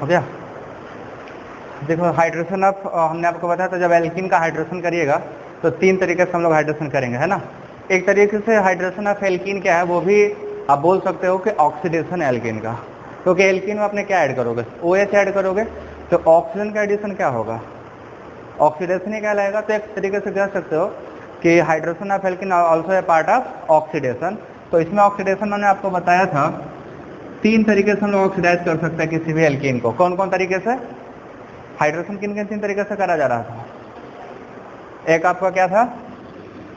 हो गया। देखो हाइड्रेशन ऑफ, हमने आपको बताया था जब एल्कीन का हाइड्रेशन करिएगा तो 3 तरीके से हम लोग हाइड्रेशन करेंगे, है ना। एक तरीके से हाइड्रेशन ऑफ एल्कीन क्या है, वो भी आप बोल सकते हो कि ऑक्सीडेशन एल्कीन का, क्योंकि एल्कीन में आपने क्या ऐड करोगे, OH ऐड करोगे, तो ऑक्सीजन का एडिशन क्या होगा, ऑक्सीडेशन ही कहलाएगा। तो एक तरीके से कह सकते हो कि hydration of alkene also a part of oxidation. तो इसमें ऑक्सीडेशन मैंने आपको बताया था 3 तरीके से हम लोग ऑक्सीडाइज कर सकते हैं किसी भी एल्कीन को। कौन कौन तरीके से, हाइड्रेशन किन किन 3 तरीके से करा जा रहा था। एक आपका क्या था,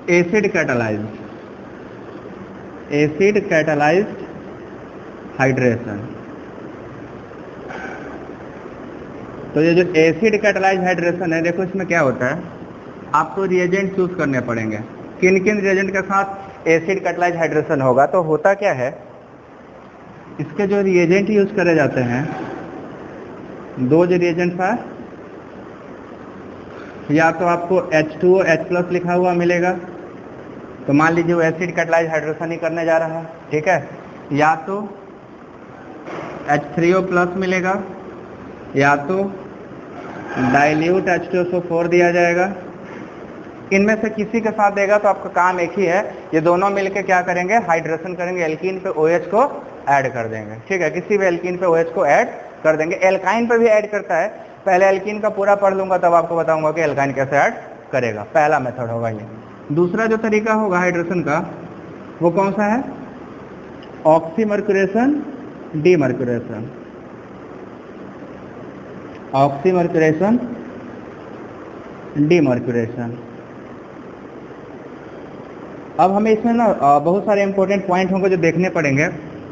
acid catalysed, acid catalysed hydration. तो ये जो एसिड कैटालाइज्ड हाइड्रेशन है, देखो इसमें क्या होता है, आपको रिएजेंट चूज करने पड़ेंगे किन किन रिएजेंट के साथ एसिड कैटालाइज्ड हाइड्रेशन होगा। तो होता क्या है, इसके जो रिएजेंट यूज करे जाते हैं, 2 जो रिएजेंट्स है, या तो आपको H2O H+ लिखा हुआ मिलेगा, तो मान लीजिए वो एसिड कैटालाइज्ड हाइड्रेशन ही करने जा रहा है, ठीक है। या तो H3O+ मिलेगा, या तो डाइल्यूट H2SO4 दिया जाएगा। इनमें से किसी के साथ देगा तो आपका काम एक ही है, ये दोनों मिलकर क्या करेंगे, हाइड्रेशन करेंगे, एल्कीन पे OH को ऐड कर देंगे, ठीक है। किसी भी एल्कीन पे OH को ऐड कर देंगे। एल्काइन पे भी ऐड करता है, पहले एल्कीन का पूरा पढ़ लूंगा तब आपको बताऊंगा कि एल्काइन कैसे ऐड करेगा। पहला मेथड होगा ये। दूसरा जो तरीका होगा हाइड्रेशन का वो कौन सा है, ऑक्सीमर्क्यूरेशन डीमर्क्यूरेशन, ऑक्सीमर्क्यूरेशन डीमर्क्यूरेशन। अब हमें इसमें ना बहुत सारे इंपॉर्टेंट पॉइंट होंगे जो देखने पड़ेंगे।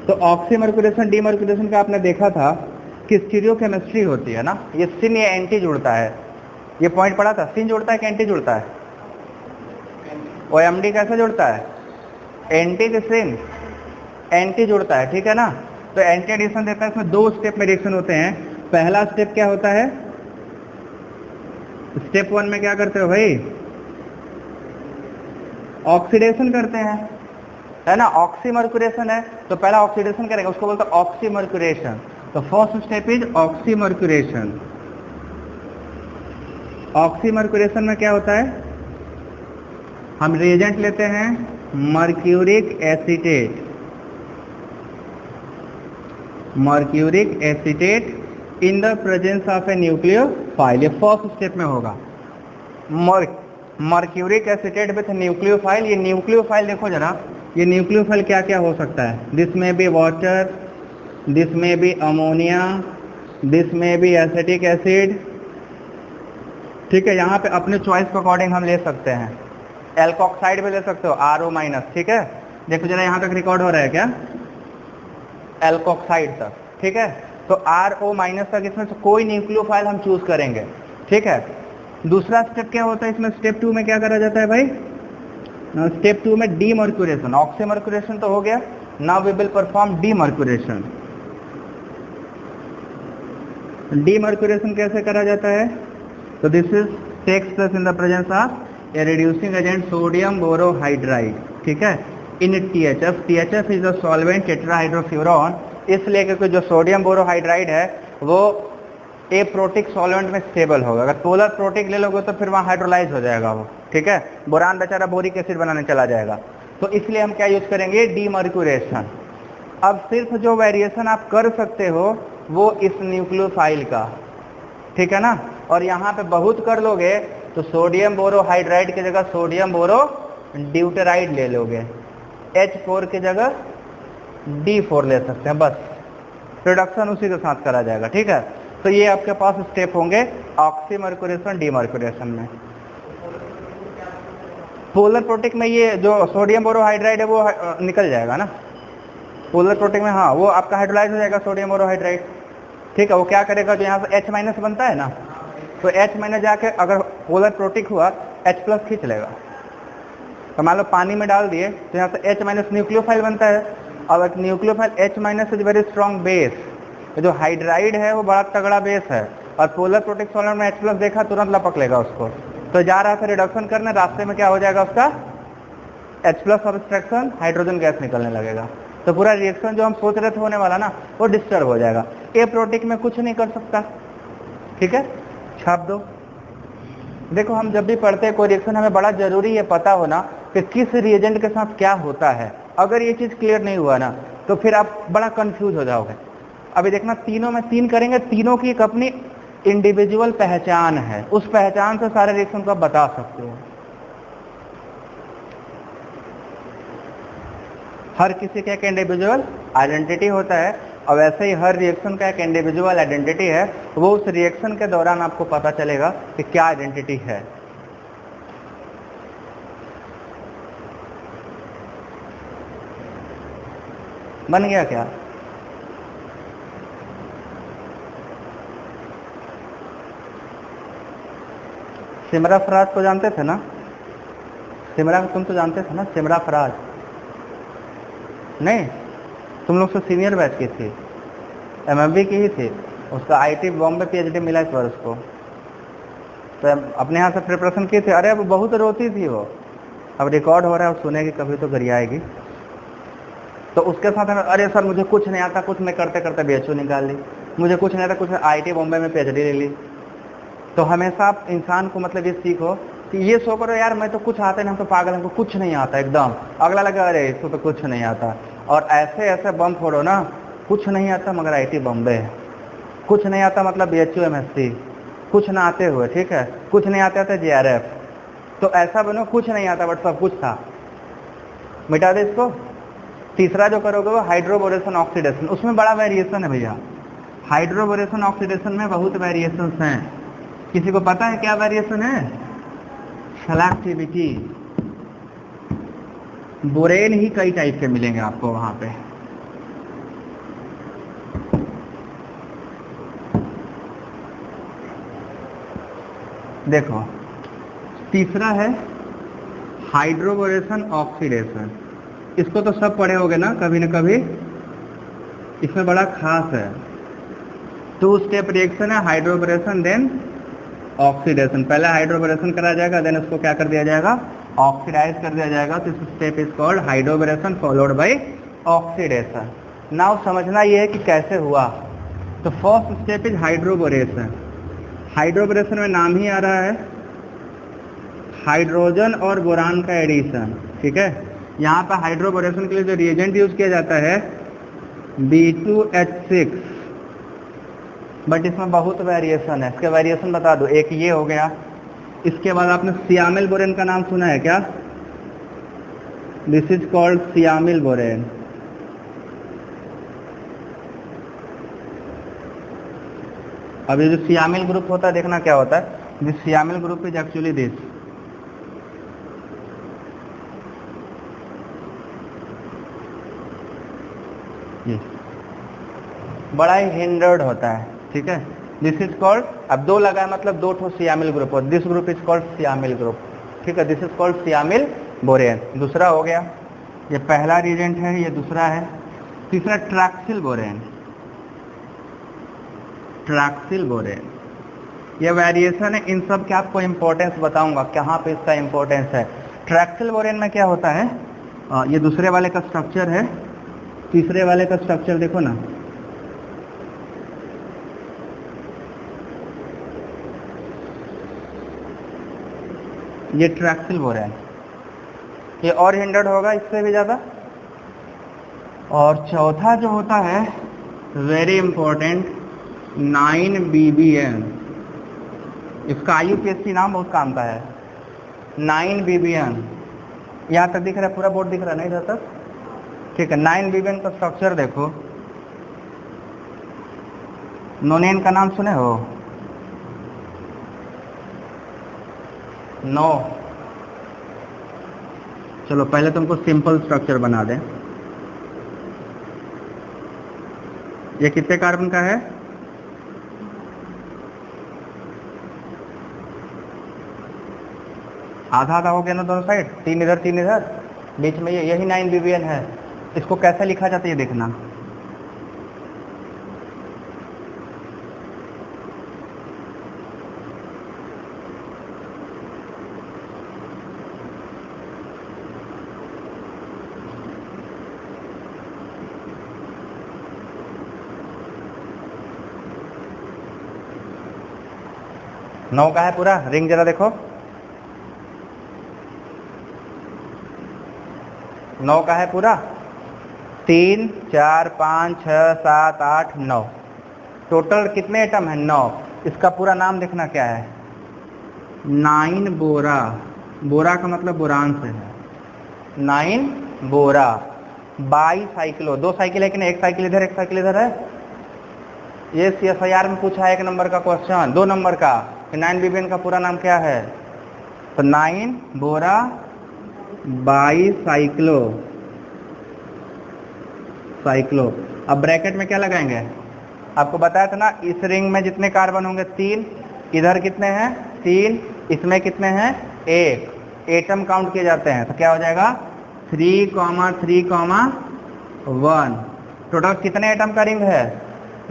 तो ऑक्सीमर्क्यूरेशन डीमर्क्यूरेशन का आपने देखा था कि स्टीरियोकेमिस्ट्री होती है ना, ये सिन या एंटी जुड़ता है, ये पॉइंट पढ़ा था, सिन जुड़ता है कि एंटी जुड़ता है, OMD कैसे जुड़ता है, एंटी के सिन एंटी जुड़ता है, ठीक है ना। तो एंटी एडिशन देता है, इसमें 2 स्टेप में रिएक्शन होते हैं। पहला स्टेप क्या होता है, स्टेप 1 में क्या करते हो भाई, ऑक्सीडेशन करते हैं, है ना। ऑक्सीमर्क्यूरेशन है तो पहला ऑक्सीडेशन करेंगे, उसको बोलते हैं ऑक्सीमर्क्यूरेशन। तो first step is oxymercuration. Oxymercuration में क्या होता है, हम रिएजेंट लेते हैं mercuric acetate, mercuric acetate in the presence of a nucleophile. ये फर्स्ट स्टेप में होगा, मर्क्यूरिक एसीटेट विथ न्यूक्लियोफाइल। ये न्यूक्लियोफाइल देखो जरा, ये न्यूक्लियोफाइल क्या क्या हो सकता है, दिस में बी वाटर, दिस में बी अमोनिया, दिस में बी एसिटिक एसिड, ठीक है। यहाँ पे अपने चॉइस के अकॉर्डिंग हम ले सकते हैं, एल्कोक्साइड भी ले सकते हो RO-, ठीक है। देखो जरा यहाँ तक रिकॉर्ड हो रहा है क्या, एल्कोक्साइड तक, ठीक है। तो RO- तक इसमें से कोई न्यूक्लियोफाइल हम चूज करेंगे, ठीक है। दूसरा स्टेप क्या होता है इसमें, स्टेप 2 में क्या करा जाता है भाई, स्टेप 2 में डीमर्क्यूरेशन। ऑक्सीमर्क्यूरेशन तो हो गया, now we will perform demercuration. Demercuration कैसे करा जाता है, तो this is takes place in the presence of a reducing agent sodium borohydride, ठीक है, in THF। THF is the solvent tetrahydrofuran, इसलिए क्योंकि जो सोडियम बोरोहाइड्राइड है वो ए प्रोटिक सॉल्वेंट में स्टेबल होगा। अगर पोलर प्रोटिक ले लोगे तो फिर वहाँ हाइड्रोलाइज हो जाएगा वो, ठीक है। बोरान बेचारा बोरिक एसिड बनाने चला जाएगा। तो इसलिए हम क्या यूज करेंगे, डीमर्क्यूरेशन। अब सिर्फ जो वेरिएशन आप कर सकते हो वो इस न्यूक्लियोफाइल का, ठीक है ना। और यहाँ पे बहुत कर लोगे तो सोडियम बोरोहाइड्राइड की जगह सोडियम बोरो ड्यूटेराइड ले लोगे, H4 की जगह D4 ले सकते हैं, बस रिडक्शन उसी के साथ करा जाएगा, ठीक है। तो ये आपके पास स्टेप होंगे ऑक्सीमर्क्यूरेशन डीमर्क्यूरेशन में। पोलर प्रोटिक में ये जो सोडियम बोरोहाइड्राइड है वो निकल जाएगा ना, पोलर प्रोटिक में, हाँ वो आपका हाइड्रोलाइज हो जाएगा सोडियम बोरोहाइड्राइड, ठीक है। वो क्या करेगा, जो यहाँ से H- बनता है ना, तो H- जाके अगर पोलर प्रोटिक हुआ H+ खींच लेगा। तो मान लो पानी में डाल दिए तो यहाँ से H- न्यूक्लियोफाइल बनता है। अब एक nucleophile H- is very strong base, जो हाइड्राइड है वो बड़ा तगड़ा बेस है, और पोलर प्रोटिक सॉल्वेंट में H+ देखा तुरंत लपक लेगा उसको। तो जा रहा था रिडक्शन करने, रास्ते में क्या हो जाएगा उसका H+ सब्सट्रैक्शन, हाइड्रोजन गैस निकलने लगेगा। तो पूरा रिएक्शन जो हम सोच रहे थे होने वाला ना, वो डिस्टर्ब हो जाएगा। एप्रोटिक में कुछ नहीं कर सकता, ठीक है, छाप दो। देखो हम जब भी पढ़ते हैं कोई रिएक्शन, हमें बड़ा जरूरी है पता होना कि किस रिएजेंट के साथ क्या होता है। अगर ये चीज क्लियर नहीं हुआ ना, तो फिर आप बड़ा कंफ्यूज हो जाओगे। अभी देखना, तीनों में 3 करेंगे, तीनों की एक अपनी इंडिविजुअल पहचान है, उस पहचान से सारे रिएक्शन को आप बता सकते हो। हर किसी का एक इंडिविजुअल आइडेंटिटी होता है, और वैसे ही हर रिएक्शन का एक इंडिविजुअल आइडेंटिटी है। वो उस रिएक्शन के दौरान आपको पता चलेगा कि क्या आइडेंटिटी है। बन गया क्या? सिमरा फराज को जानते थे ना? सिमरा तुम तो जानते थे ना, सिमरा फराज? नहीं, तुम लोग से सीनियर बैच की थी, एमएमबी की ही थी। उसका आईटी बॉम्बे पीएचडी मिला इस बार उसको। तो अपने यहाँ से प्रिपरेशन की थी। अरे अब बहुत रोती थी वो, अब रिकॉर्ड हो रहा है, सुनेगी कभी तो गरियाएगी। तो उसके साथ हमें, अरे सर मुझे कुछ नहीं आता, कुछ मैं करते करते बीएचयू निकाल ली, मुझे कुछ नहीं आता, कुछ आईटी बॉम्बे में पीएचडी ले ली। तो हमेशा आप इंसान को मतलब ये सीखो कि ये सो करो यार मैं तो कुछ आता नहीं, हम तो पागल, हमको कुछ नहीं आता एकदम। अगला लगा अरे इसको तो कुछ नहीं आता, और ऐसे ऐसे बम फोड़ो ना, कुछ नहीं आता मगर आईटी बॉम्बे है, कुछ नहीं आता मतलब बीएचयू एमएससी, कुछ ना आते हुए, ठीक है, कुछ नहीं आते थे जेआरएफ। तो ऐसा बनो कुछ नहीं आता बट सब कुछ था। मिटा दे इसको। तीसरा जो करोगे वो हाइड्रोबोरेशन ऑक्सीडेशन, उसमें बड़ा वेरिएशन है भैया। हाइड्रोबोरेशन ऑक्सीडेशन में बहुत वेरिएशन हैं। किसी को पता है क्या वेरिएशन है? सेलेक्टिविटी। बोरेन ही कई टाइप के मिलेंगे आपको वहां पे। देखो तीसरा है हाइड्रोबोरेशन ऑक्सीडेशन। इसको तो सब पढ़े होगे ना कभी न कभी। इसमें बड़ा खास है, 2 स्टेप रिएक्शन है, हाइड्रोबोरेशन देन ऑक्सीडेशन। पहले हाइड्रोबोरेशन करा जाएगा, देन उसको क्या कर दिया जाएगा, ऑक्सीडाइज कर दिया जाएगा। तो इस step is called hydroboration followed by oxidation. Now समझना ये है कि कैसे हुआ। तो first step is hydroboration. Hydroboration में नाम ही आ रहा है, हाइड्रोजन और बोरान का एडिशन, ठीक है। यहाँ पर हाइड्रोबोरेशन के लिए जो रिएजेंट यूज किया जाता है B2H6, बट इसमें बहुत वेरिएशन है। इसके वेरिएशन बता दो, एक ये हो गया, इसके बाद आपने सियामिल बोरेन का नाम सुना है क्या? This is called siamyl borane. अब ये जो सियामिल ग्रुप होता है, देखना क्या होता है। This siamyl group is actually this, बड़ा ही हिंडर्ड होता है, ठीक है। दिस इज कॉल्ड, अब 2 लगा है मतलब 2 ठो सियामिल ग्रुप हो, this group is called siamyl group, ठीक है। This is called siamyl borane. दूसरा हो गया, ये पहला रिएजेंट है, ये दूसरा है। तीसरा ट्रैक्सिल बोरेन। ट्रैक्सिल बोरेन ये वेरिएशन है। इन सब के आपको इंपॉर्टेंस बताऊंगा, कहाँ पे इसका इंपॉर्टेंस है। ट्रैक्सिल बोरेन में क्या होता है, ये दूसरे वाले का स्ट्रक्चर है, तीसरे वाले का स्ट्रक्चर देखो ना, ये ट्रैक्सिल बोरेन, ये और हिंडर्ड होगा इससे भी ज़्यादा। और चौथा जो होता है वेरी इंपॉर्टेंट, 9BBN। इसका IUPAC नाम बहुत काम का है, 9BBN। यहाँ तक दिख रहा है, पूरा बोर्ड दिख रहा है ना इधर तक, ठीक है। 9BBN का स्ट्रक्चर देखो। नोनेन का नाम सुने हो? नो। चलो पहले तुमको सिंपल स्ट्रक्चर बना दें। ये कितने कार्बन का है? आधा आधा हो गया ना दोनों साइड, 3 इधर 3 इधर, बीच में ये, यही 9BBN है। इसको कैसे लिखा जाता है ये देखना। 9 का है पूरा, रिंग जरा देखो, 9 का है पूरा, 3 4 5 6 7 8 9, टोटल कितने एटम है? 9। इसका पूरा नाम देखना क्या है? 9 बोरा, बोरा का मतलब बोरान से है, 9 बोरा बाई साइक्लो, 2 साइकिल है कि नहीं, एक साइकिल इधर एक साइकिल इधर है। ये CSIR में पूछा है 1 नंबर का क्वेश्चन, 2 नंबर का, 9 BBN का पूरा नाम क्या है? तो 9 बोरा बाई साइक्लो, साइक्लो। अब ब्रैकेट में क्या लगाएंगे? आपको बताया था ना, इस रिंग में जितने कार्बन होंगे 3, इधर कितने हैं? 3, इसमें कितने हैं? 1। एटम काउंट किए जाते हैं, तो क्या हो जाएगा? 3, 3, 1। टोटल कितने एटम का रिंग है?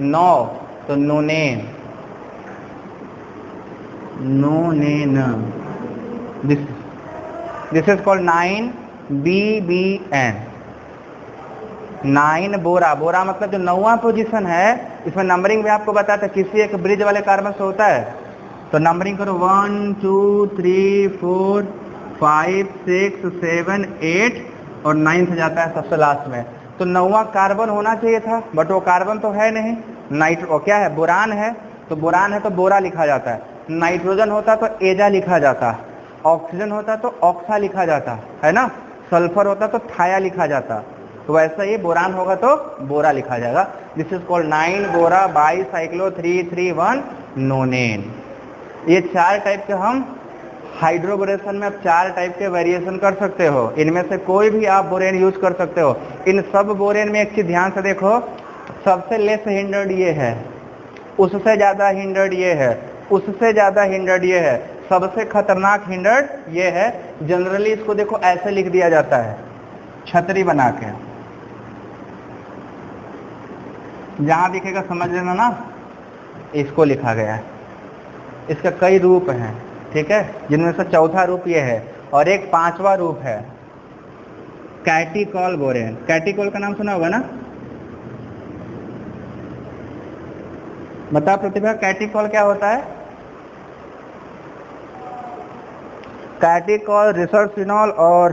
9, तो नोनेन, नोनेन, दिस इज कॉल्ड 9 BBN, 9 बोरा। बोरा मतलब जो 9वां पोजीशन है, इसमें नंबरिंग भी आपको बताया था, किसी एक ब्रिज वाले कार्बन से होता है। तो नंबरिंग करो 1 2 3 4 5 6 7 8 और 9 से जाता है सबसे लास्ट में। तो 9वां कार्बन होना चाहिए था, बट वो कार्बन तो है नहीं, नाइट्रो क्या है? बोरान है, तो बोरान है तो बोरा लिखा जाता है। नाइट्रोजन होता तो एजा लिखा जाता, ऑक्सीजन होता तो ऑक्सा लिखा जाता है ना, सल्फर होता तो थाया लिखा जाता। तो वैसा ये बोरान होगा तो बोरा लिखा जाएगा। This is called 9 Bora by cyclo 331 नोनेन। ये 4 टाइप के हम हाइड्रोबोरेशन में, आप 4 टाइप के वेरिएशन कर सकते हो, इनमें से कोई भी आप बोरेन यूज कर सकते हो। इन सब बोरेन में एक चीज ध्यान से देखो, सबसे लेस हिंडर्ड ये है, उससे ज्यादा हिंडर्ड ये है, उससे ज्यादा हिंडर्ड ये है, सबसे खतरनाक हिंडर्ड ये है। जनरली इसको देखो ऐसे लिख दिया जाता है, छतरी बना के, जहां दिखेगा समझ लेना ना, इसको लिखा गया है। इसका कई रूप हैं, ठीक है, जिनमें से चौथा रूप ये है, और एक 5वां रूप है कैटिकॉल बोरेन। कैटिकॉल का नाम सुना होगा ना? बता प्रतिभा, कैटिकॉल क्या होता है? कैटिकॉल, रिसर्सिनॉल और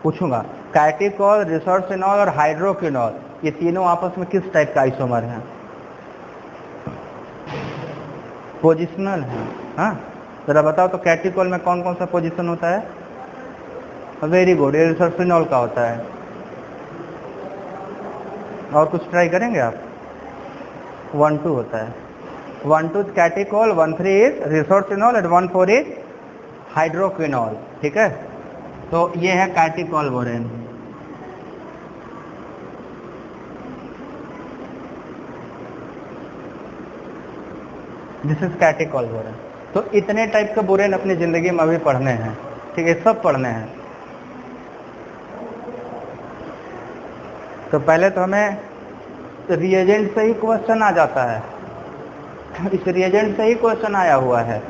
पूछूंगा, कैटिकॉल, रिसर्सिनॉल और हाइड्रोक्विनॉल, ये तीनों आपस में किस टाइप का आइसोमर हैं? पोजिशनल है। हाँ, जरा बताओ तो कैटिकॉल में कौन कौन सा पोजीशन होता है? वेरी गुड, ये रिसर्सिनॉल का होता है। और कुछ ट्राई करेंगे आप? 1 2 होता है, 1 2 catechol, 1 3 is resorcinol and 1 4 is hydroquinol, ठीक है। तो ये है catechol borane. This is catechol borane. तो इतने टाइप के बोरेन अपनी जिंदगी में अभी पढ़ने हैं, ठीक है, सब पढ़ने हैं। तो पहले तो हमें रिएजेंट से ही क्वेश्चन आ जाता है, इस रिएजेंट से ही क्वेश्चन आया हुआ है।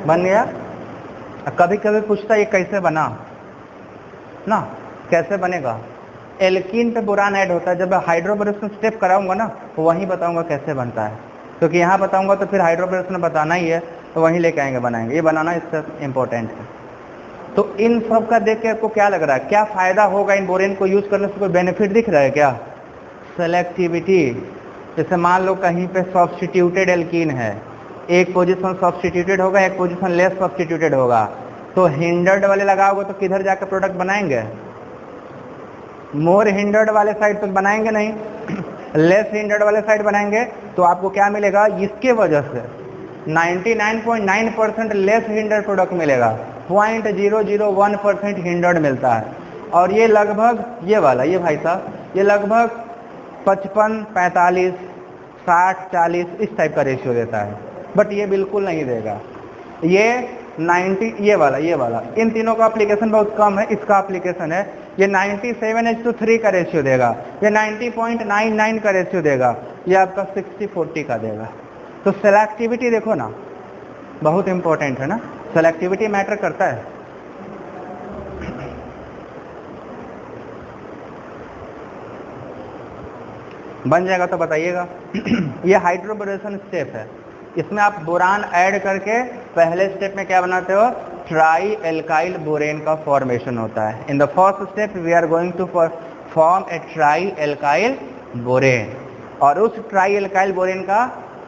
बन गया। कभी कभी पूछता है ये कैसे बना ना, कैसे बनेगा? एल्कीन पे बोरान ऐड होता है, जब हाइड्रोबोरेशन स्टेप कराऊंगा ना तो वहीं बताऊंगा कैसे बनता है, क्योंकि यहाँ बताऊंगा तो फिर हाइड्रोबोरेशन बताना ही है, तो वहीं लेके आएंगे बनाएंगे, ये बनाना इससे इम्पोर्टेंट है। तो इन सब का देख के आपको क्या लग रहा है, क्या फायदा होगा इन बोरेन को यूज करने से? कोई बेनिफिट दिख रहा है क्या? सेलेक्टिविटी, जैसे मान लो कहीं पे सब्स्टिट्यूटेड एल्कीन है, एक पोजीशन सब्स्टिट्यूटेड होगा, एक पोजीशन लेस सब्स्टिट्यूटेड होगा, तो हिंडर्ड वाले लगाओगे तो किधर जाकर प्रोडक्ट बनाएंगे? मोर हिंडर्ड वाले साइड तो बनाएंगे नहीं, लेस हिंडर्ड वाले साइड बनाएंगे। तो आपको क्या मिलेगा? इसके वजह से 99.9% लेस हिंडर्ड प्रोडक्ट मिलेगा, 0.001% हिंडर्ड मिलता है। और ये लगभग, ये वाला, ये भाई साहब, ये लगभग 55 45 60 40 इस टाइप का रेशियो देता है, बट ये बिल्कुल नहीं देगा। ये 90, ये वाला, इन तीनों का एप्लीकेशन बहुत कम है, इसका एप्लीकेशन है। ये 97:3 का रेशियो देगा, ये 90.99 का रेशियो देगा, ये आपका 60-40 का देगा। तो सेलेक्टिविटी देखो ना, बहुत इंपॉर्टेंट है ना, सेलेक्टिविटी मैटर करता है। बन जाएगा तो बताइएगा। ये हाइड्रोबोरेशन स्टेप है, इसमें आप बोरान ऐड करके पहले स्टेप में क्या बनाते हो, ट्राई एल्काइल बोरेन का फॉर्मेशन होता है। In the first step we are going to form a tri alkyl borane, और उस ट्राई एल्काइल बोरेन का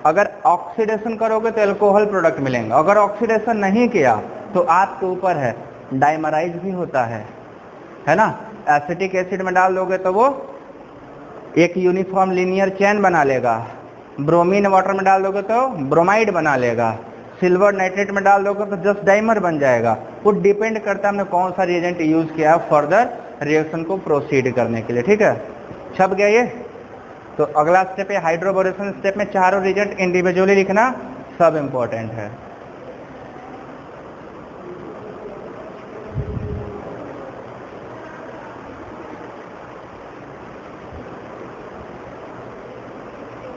अगर ऑक्सीडेशन करोगे तो अल्कोहल प्रोडक्ट मिलेंगे, अगर ऑक्सीडेशन नहीं किया तो आपके ऊपर है, डाइमराइज भी होता है ना। एसिटिक एसिड में डाल दोगे तो वो एक यूनिफॉर्म लीनियर चेन बना लेगा, ब्रोमीन वाटर में डाल दोगे तो ब्रोमाइड बना लेगा, सिल्वर नाइट्रेट में डाल दोगे तो जस्ट डाइमर बन जाएगा। वो डिपेंड करता है हमने कौन सा रिएजेंट यूज किया है फर्दर रिएक्शन को प्रोसीड करने के लिए। ठीक है, छप गया ये। तो अगला स्टेप है हाइड्रोबोरेशन स्टेप में चारों रिएजेंट इंडिविजुअली लिखना सब इंपॉर्टेंट है।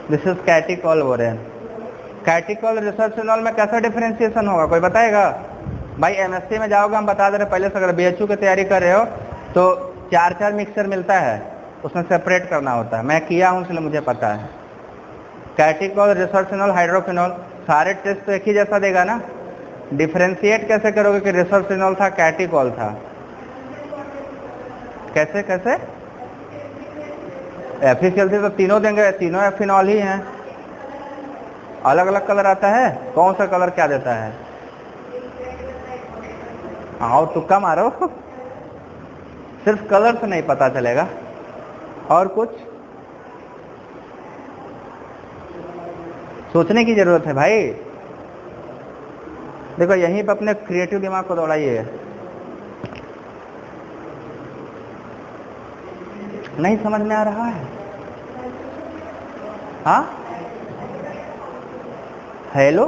This is catechol borane. Catechol resorcinol में कैसा डिफरेंशिएशन होगा, कोई बताएगा? भाई एमएससी में जाओगे, हम बता दे रहे पहले से, अगर बीएचयू की तैयारी कर रहे हो तो 4 मिक्सचर मिलता है, उसमें सेपरेट करना होता है। मैं किया हूँ इसलिए मुझे पता है। कैटिकॉल, रिसर्चनॉल, हाइड्रोफिनॉल, सारे टेस्ट तो एक ही जैसा देगा ना। डिफरेंशिएट कैसे करोगे कि रिसर्चनॉल था कैटिकॉल था, कैसे कैसे? एफिशिएंसी तो तीनों देंगे, तीनों एफिनॉल ही हैं। अलग अलग कलर आता है, कौन सा कलर क्या देता है? आओ तुक्का मारो। सिर्फ कलर से नहीं पता चलेगा, और कुछ सोचने की जरूरत है भाई। देखो यहीं पर अपने क्रिएटिव दिमाग को दौड़ाइए। नहीं समझ में आ रहा है? हाँ, हेलो,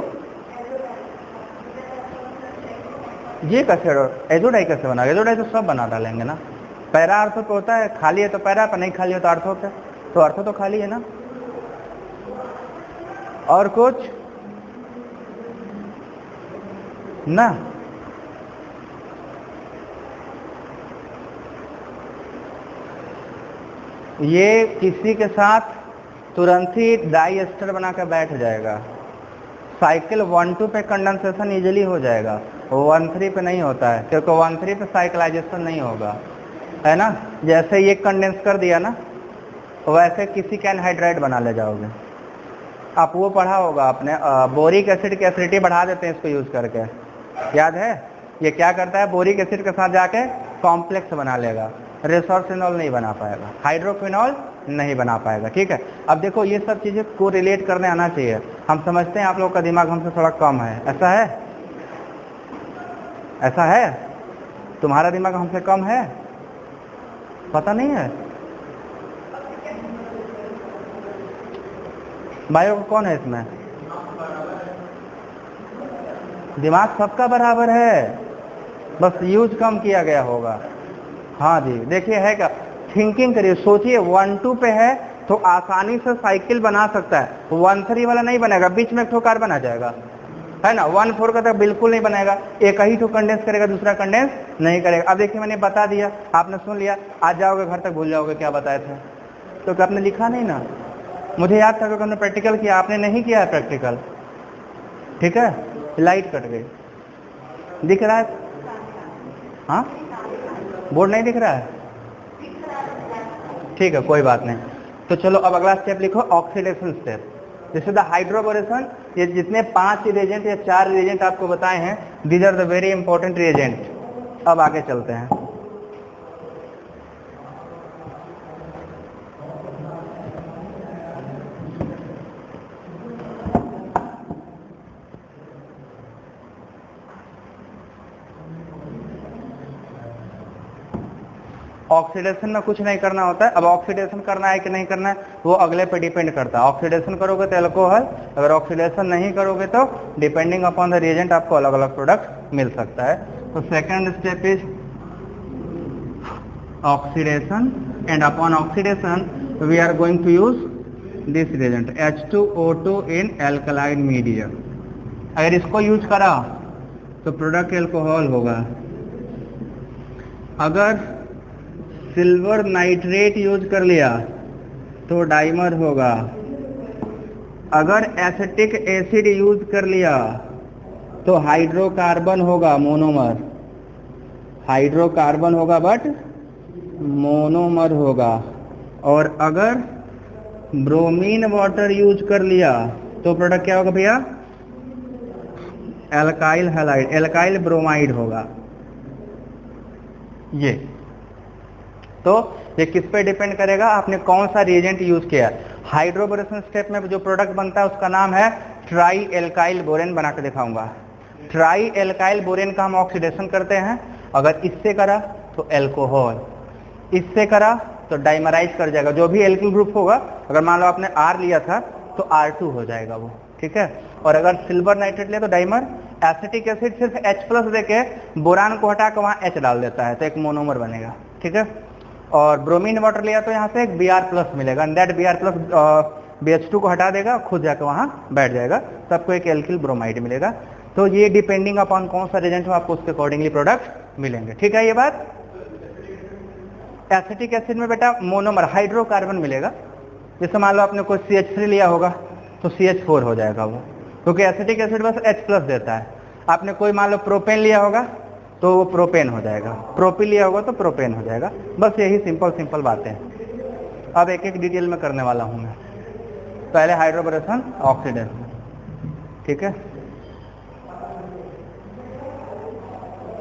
ये कैसे एजोडाई कैसे बना? एजोडाई तो सब बना डालेंगे ना। पैरा आर्थो पे होता है, खाली है तो पैरा पे, नहीं खाली हो तो आर्थो पे, तो आर्थो तो खाली है ना। और कुछ ना? ये किसी के साथ तुरंत ही डाई एस्टर बना कर बैठ जाएगा। साइकिल 1-2 पे कंडेंसेशन इजीली हो जाएगा, 1-3 पे नहीं होता है, क्योंकि 1-3 पे साइकिलाइजेशन नहीं होगा, है ना। जैसे ये कंडेंस कर दिया ना, वैसे किसी का एनहाइड्राइड बना ले जाओगे। आप वो पढ़ा होगा आपने, बोरिक एसिड की एसिडिटी बढ़ा देते हैं इसको यूज करके, याद है? ये क्या करता है, बोरिक एसिड के साथ जाके कॉम्प्लेक्स बना लेगा, रिसोर्सिनॉल नहीं बना पाएगा, हाइड्रोफिनॉल नहीं बना पाएगा। ठीक है, अब देखो ये सब चीजें को रिलेट करने आना चाहिए। हम समझते हैं आप लोग का दिमाग हमसे थोड़ा कम है, ऐसा है? ऐसा है? तुम्हारा दिमाग हमसे कम है? पता नहीं है? बायो कौन है इसमें? दिमाग सबका बराबर है, बस यूज कम किया गया होगा। हाँ जी, देखिए है क्या, थिंकिंग करिए, सोचिए। 1-2 पे है तो आसानी से साइकिल बना सकता है, 1-3 वाला नहीं बनेगा, बीच में एक ठो कार्बन आ जाएगा, है ना। 1-4 का तो बिल्कुल नहीं बनेगा, एक ही ठो कंडेंस करेगा, दूसरा कंडेंस नहीं करेगा। अब देखिए मैंने बता दिया, आपने सुन लिया, आज जाओगे घर तक भूल जाओगे क्या बताए थे, तो आपने लिखा नहीं ना। मुझे याद था कि हमने प्रैक्टिकल किया, आपने नहीं किया है प्रैक्टिकल। ठीक है, लाइट कट गई, दिख रहा है? हाँ, बोर्ड नहीं दिख रहा है? ठीक है, कोई बात नहीं। तो चलो अब अगला स्टेप लिखो, ऑक्सीडेशन स्टेप। जैसे द हाइड्रोबोरेशन, ये जितने 5 रिएजेंट या 4 रिएजेंट आपको बताए हैं, these are the very important reagent. अब आगे चलते हैं। ऑक्सीडेशन में कुछ नहीं करना होता है। अब ऑक्सीडेशन करना है कि नहीं करना है वो अगले पे डिपेंड करता है। ऑक्सीडेशन करोगे तो अल्कोहल, अगर ऑक्सीडेशन नहीं करोगे तो डिपेंडिंग अपॉन द रिएजेंट आपको अलग अलग प्रोडक्ट मिल सकता है। तो second step is oxidation, and upon oxidation we are going to use this reagent H2O2 in alkaline medium. अगर इसको यूज करा तो प्रोडक्ट अल्कोहल होगा। अगर सिल्वर नाइट्रेट यूज कर लिया तो डाइमर होगा। अगर एसिटिक एसिड यूज कर लिया तो हाइड्रोकार्बन होगा, मोनोमर। हाइड्रोकार्बन होगा बट मोनोमर होगा। और अगर ब्रोमीन वाटर यूज कर लिया तो प्रोडक्ट क्या होगा भैया? एल्काइल हैलाइड, एल्काइल ब्रोमाइड होगा। ये तो ये किस पे डिपेंड करेगा, आपने कौन सा रिएजेंट यूज किया। हाइड्रोबोरेशन स्टेप में जो प्रोडक्ट बनता है उसका नाम है ट्राई एल्काइल बोरेन, बना के दिखाऊंगा। ट्राई एल्काइल बोरेन का हम ऑक्सीडेशन करते हैं। अगर इससे करा तो एल्कोहल, इससे करा तो डाइमराइज कर जाएगा। जो भी एल्किल ग्रुप होगा, अगर मान लो आपने R लिया था तो R2 हो जाएगा वो, ठीक है। और अगर सिल्वर नाइट्रेट लिया तो डाइमर। एसिटिक एसिड सिर्फ H+ देके बोरान को हटा के वहाँ H डाल देता है तो एक मोनोमर बनेगा, ठीक है। और ब्रोमीन वाटर लिया तो यहाँ से एक Br+ मिलेगा, दैट Br+ BH2 को हटा देगा, खुद जाकर वहाँ बैठ जाएगा, सबको एक एल्किल ब्रोमाइड मिलेगा। तो ये डिपेंडिंग अपॉन कौन सा रिएजेंट हो आपको उसके अकॉर्डिंगली प्रोडक्ट मिलेंगे, ठीक है। ये बात एसिटिक एसिड में बेटा मोनोमर हाइड्रोकार्बन मिलेगा। जैसे मान लो आपने कोई CH3 लिया होगा तो CH4 हो जाएगा वो, क्योंकि एसिटिक एसिड बस H+ देता है। आपने कोई मान लो प्रोपेन लिया होगा तो वो प्रोपेन हो जाएगा, प्रोपिल लिया होगा तो प्रोपेन हो जाएगा। बस यही सिंपल बातें। अब एक एक डिटेल में करने वाला हूँ मैं। पहले हाइड्रोबोरेशन ऑक्सीडेशन, ठीक है।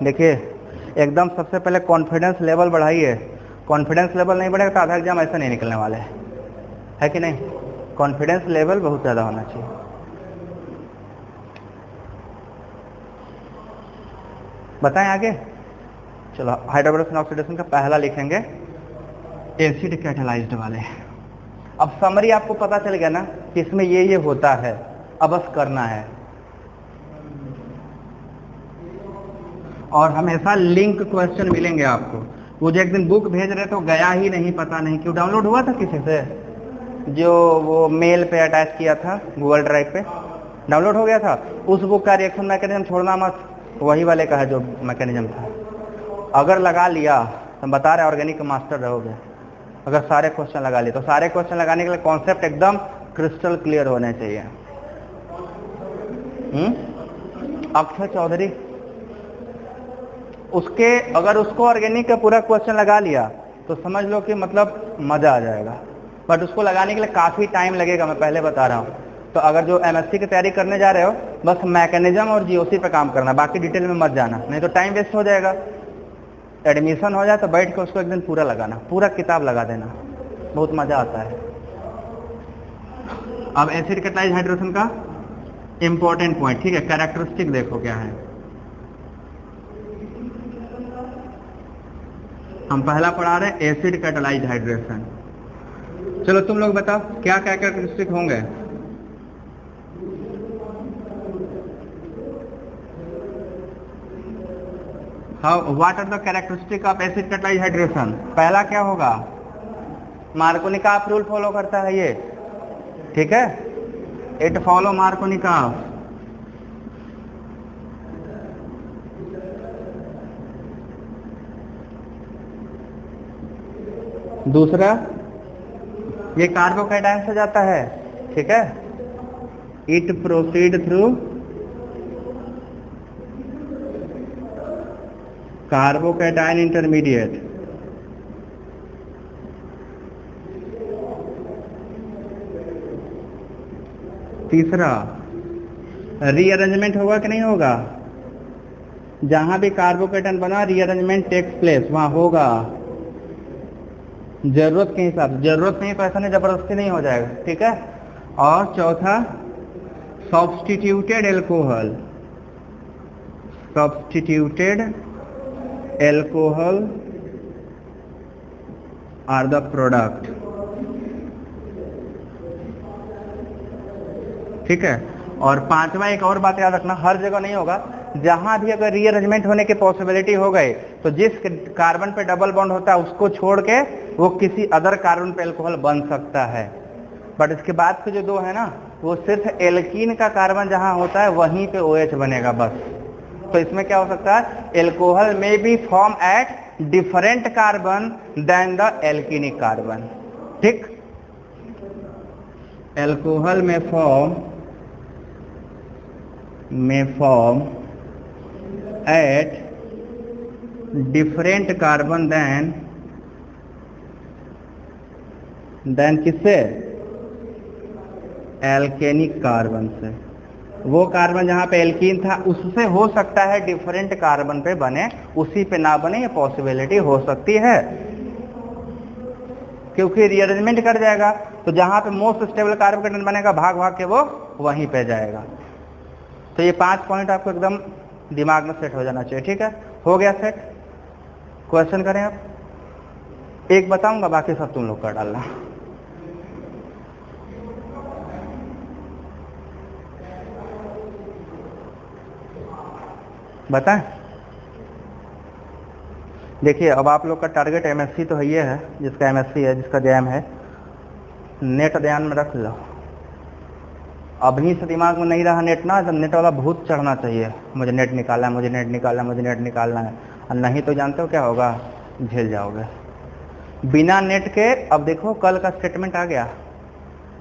देखिए एकदम सबसे पहले कॉन्फिडेंस लेवल बढ़ाइए। कॉन्फिडेंस लेवल नहीं बढ़ेगा तो आधा एग्जाम ऐसा नहीं निकलने वाले है कि नहीं। कॉन्फिडेंस लेवल बहुत ज़्यादा होना चाहिए। बताएं आगे। चलो हाइड्रोबोरेशन ऑक्सीडेशन का पहला लिखेंगे एसिड कैटालाइज्ड वाले। अब समरी आपको पता चल गया ना कि इसमें ये होता है, अब बस करना है। और हमेशा लिंक क्वेश्चन मिलेंगे आपको। वो जो एक दिन बुक भेज रहे तो गया ही नहीं, पता नहीं क्यों। डाउनलोड हुआ था किसी से, जो वो मेल पे अटैच किया था गूगल ड्राइव पे, डाउनलोड हो गया था। उस बुक का रिएक्शन मैकेनिज्म छोड़ना मत, वही वाले का है जो मैकेनिज्म था। अगर लगा लिया तो बता रहे ऑर्गेनिक मास्टर रहोगे। अगर सारे क्वेश्चन लगा लिए तो सारे क्वेश्चन लगाने के लिए कॉन्सेप्ट एकदम क्रिस्टल क्लियर होने चाहिए। अक्षय चौधरी, उसके अगर उसको ऑर्गेनिक का पूरा क्वेश्चन लगा लिया तो समझ लो कि मतलब मजा आ जाएगा, बट उसको लगाने के लिए काफी टाइम लगेगा, मैं पहले बता रहा हूँ। तो अगर जो MSc की तैयारी करने जा रहे हो बस मैकेनिज्म और GOC पे काम करना, बाकी डिटेल में मत जाना, नहीं तो टाइम वेस्ट हो जाएगा। एडमिशन हो जाए तो बैठ के उसको एक दिन पूरा लगाना, पूरा किताब लगा देना, बहुत मजा आता है। अब एसिड कैटालाइज्ड हाइड्रोजन का इंपॉर्टेंट पॉइंट, ठीक है। कैरेक्टरिस्टिक देखो क्या है। हम पहला पढ़ा रहे हैं एसिड कैटालाइज्ड हाइड्रेशन। चलो तुम लोग बताओ क्या क्या कैरेक्टरिस्टिक होंगे। How what are the characteristic of acid catalysed hydration. पहला क्या होगा, मार्कोनिकॉफ रूल फॉलो करता है ये, ठीक है। It follow Markovnikov. दूसरा ये कार्बोकैटायन से जाता है, ठीक है। It proceed through carbocation intermediate. तीसरा रीअरेंजमेंट होगा कि नहीं होगा, जहां भी कार्बोकैटायन बना रीअरेंजमेंट टेक्स प्लेस वहां होगा, जरूरत के हिसाब से। जरूरत नहीं तो ऐसा नहीं जबरदस्ती नहीं हो जाएगा, ठीक है। और चौथा substituted alcohol. Substituted alcohol are the product, ठीक है। और पांचवा एक और बात याद रखना, हर जगह नहीं होगा, जहां भी अगर रीअरेंजमेंट होने की पॉसिबिलिटी हो गई तो जिस कार्बन पे डबल बॉन्ड होता है उसको छोड़ के वो किसी अदर कार्बन पे अल्कोहल बन सकता है। बट इसके बाद के जो दो है ना, वो सिर्फ एल्कीन का कार्बन जहां होता है वहीं पे OH बनेगा बस। तो इसमें क्या हो सकता है, एल्कोहल में be form at different carbon than the alkenic carbon, ठीक। एल्कोहल में form at different carbon than किससे? एल्केनिक कार्बन से। वो कार्बन जहां पे एल्कीन था उससे हो सकता है डिफरेंट कार्बन पे बने, उसी पे ना बने, ये पॉसिबिलिटी हो सकती है, क्योंकि रीअरेंजमेंट कर जाएगा तो जहां पे मोस्ट स्टेबल कार्बोकेटन बनेगा भाग भाग के वो वहीं पे जाएगा। तो ये 5 पॉइंट आपको एकदम दिमाग में सेट हो जाना चाहिए। ठीक है, हो गया सेट? क्वेश्चन करें आप? एक बताऊंगा, बाकी सब तुम लोग कर डालना। बताएं। देखिए, अब आप लोग का टारगेट एमएससी तो है, ये है जिसका एमएससी है, जिसका जैम है, नेट ध्यान में रख लो। अभी से दिमाग में नहीं रहा नेट ना, जब नेट वाला भूत चढ़ना चाहिए, मुझे नेट निकालना है, मुझे नेट निकालना है, मुझे नेट निकालना है, और नहीं तो जानते हो क्या होगा, झेल जाओगे बिना नेट के। अब देखो कल का स्टेटमेंट आ गया,